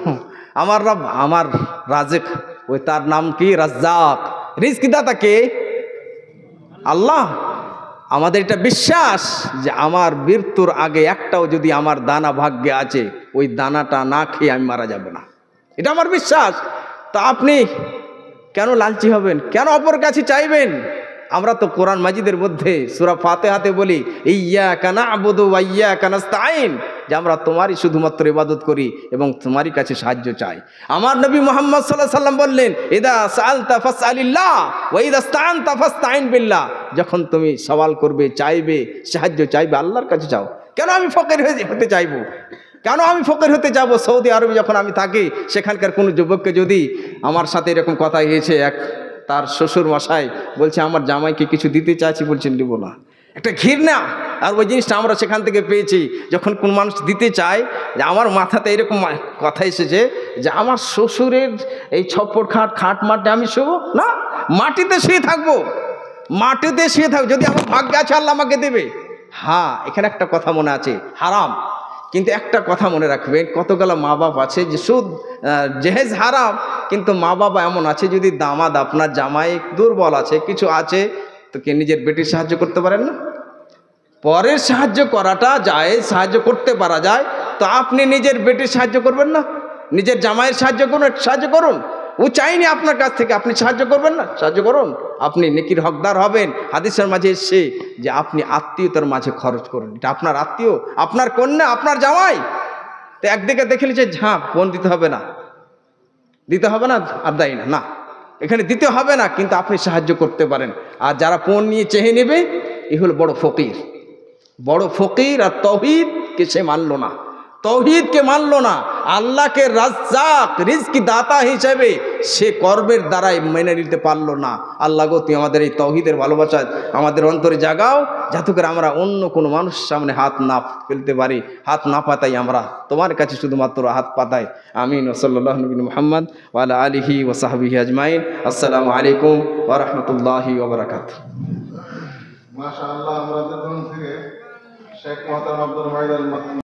আমার রব, আমার রাজেক, ওই তার নাম কি? রাজ্জাক। রিজক দাতা কে? আল্লাহ। আমাদের এটা বিশ্বাস যে আমার মৃত্যুর আগে একটাও যদি আমার দানা ভাগ্যে আছে, ওই দানাটা না খেয়ে আমি মারা যাব না, এটা আমার বিশ্বাস। তা আপনি কেন লালচি হবেন? কেন অপর কাছে চাইবেন? আমরা তো কোরআন মাজিদের মধ্যে সূরা ফাতিহাতে বলি ইয়্যাকা না'বুদু ওয়া ইয়্যাকা নাস্তাঈন, যে আমরা তোমারই শুধুমাত্র ইবাদত করি এবং তোমারই কাছে সাহায্য চাই। আমার নবী মুহাম্মদ সাল্লাল্লাহু আলাইহি সাল্লাম বললেন ইযা সাআলতা ফাসআলিল্লাহ ওয়া ইযা ইসতাআনতা ফাসতাঈন বিল্লাহ, যখন তুমি সওয়াল করবে, চাইবে, সাহায্য চাইবে, আল্লাহর কাছে চাও। কেন আমি ফকির হতে চাইবো? কেন আমি ফকির হতে যাব? সৌদি আরবে যখন আমি থাকি, সেখানকার কোনো যুবককে যদি আমার সাথে এরকম কথা হয়েছে, তার শ্বশুর মশাই বলছে আমার জামাইকে কিছু দিতে চাইছি, বলছেন দিব না, একটা ঘৃণা। আর ওই জিনিসটা আমরা সেখান থেকে পেয়েছি। যখন কোন মানুষ দিতে চায়, যে আমার মাথাতে এরকম কথা এসেছে যে আমার শ্বশুরের এই ছপ্পর খাট মাঠে আমি শোবো না, মাটিতে শুয়ে থাকবো, মাটিতে শুয়ে থাকবো, যদি আমার ভাগ্যে আছে আল্লাহ আমাকে দেবে। হ্যাঁ, এখানে একটা কথা মনে আছে, হারাম। কিন্তু একটা কথা মনে রাখবেন, কতগুলো মা বাপ আছে যে সুদ জেহেজ হারাম, কিন্তু মা বাবা এমন আছে যদি দামাদ আপনার জামাই দুর্বল আছে, কিছু আছে, তো কে নিজের বেটির সাহায্য করতে পারেন না? পরের সাহায্য করাটা যায়, সাহায্য করতে পারা যায়, তো আপনি নিজের বেটির সাহায্য করবেন না? নিজের জামাইয়ের সাহায্য করুন, সাহায্য করুন। ও চাইনি আপনার কাছ থেকে, আপনি সাহায্য করবেন না? সাহায্য করুন, আপনি নেকির হকদার হবেন। হাদিসের মাঝে এসছে যে আপনি আত্মীয়তার মাঝে খরচ করুন। এটা আপনার আত্মীয়, আপনার কন্যা, আপনার জামাই। তো একদিকে দেখে নিচ্ছে ঝাঁপ ফোন দিতে হবে না, দিতে হবে না, আর দেয় না, না এখানে দিতে হবে না, কিন্তু আপনি সাহায্য করতে পারেন। আর যারা পণ নিয়ে চেয়ে নেবে, এ হলো বড় ফকির। বড় ফকির। আর তৌহিদকে সে মানল না, তৌহিদকে মানল না। আল্লাহকে রাজ্জাক, রিজকি দাতা হিসেবে সে কর্মের দ্বারাই মেনে নিতে পারল না। আল্লাহ গো, তুই আমাদের এই তৌহিদের ভালোবাসা আমাদের অন্তরে জাগাও, যাতে করে আমরা অন্য কোনো মানুষ সামনে হাত না ফেলতে পারি, হাত না পাতাই, আমরা তোমার কাছে শুধুমাত্র হাত পাতাই। আমিন। সাল্লাল্লাহু নবী মুহাম্মদ ওয়া আলা আলিহি ওয়া সাহবিহি আজমাইন। আসসালামু আলাইকুম ওয়া রাহমাতুল্লাহি ওয়া বারাকাতুহু। মাশাআল্লাহ, আমাদের থেকে শেখ মোহাম্মদ আব্দুল ওয়াহিদ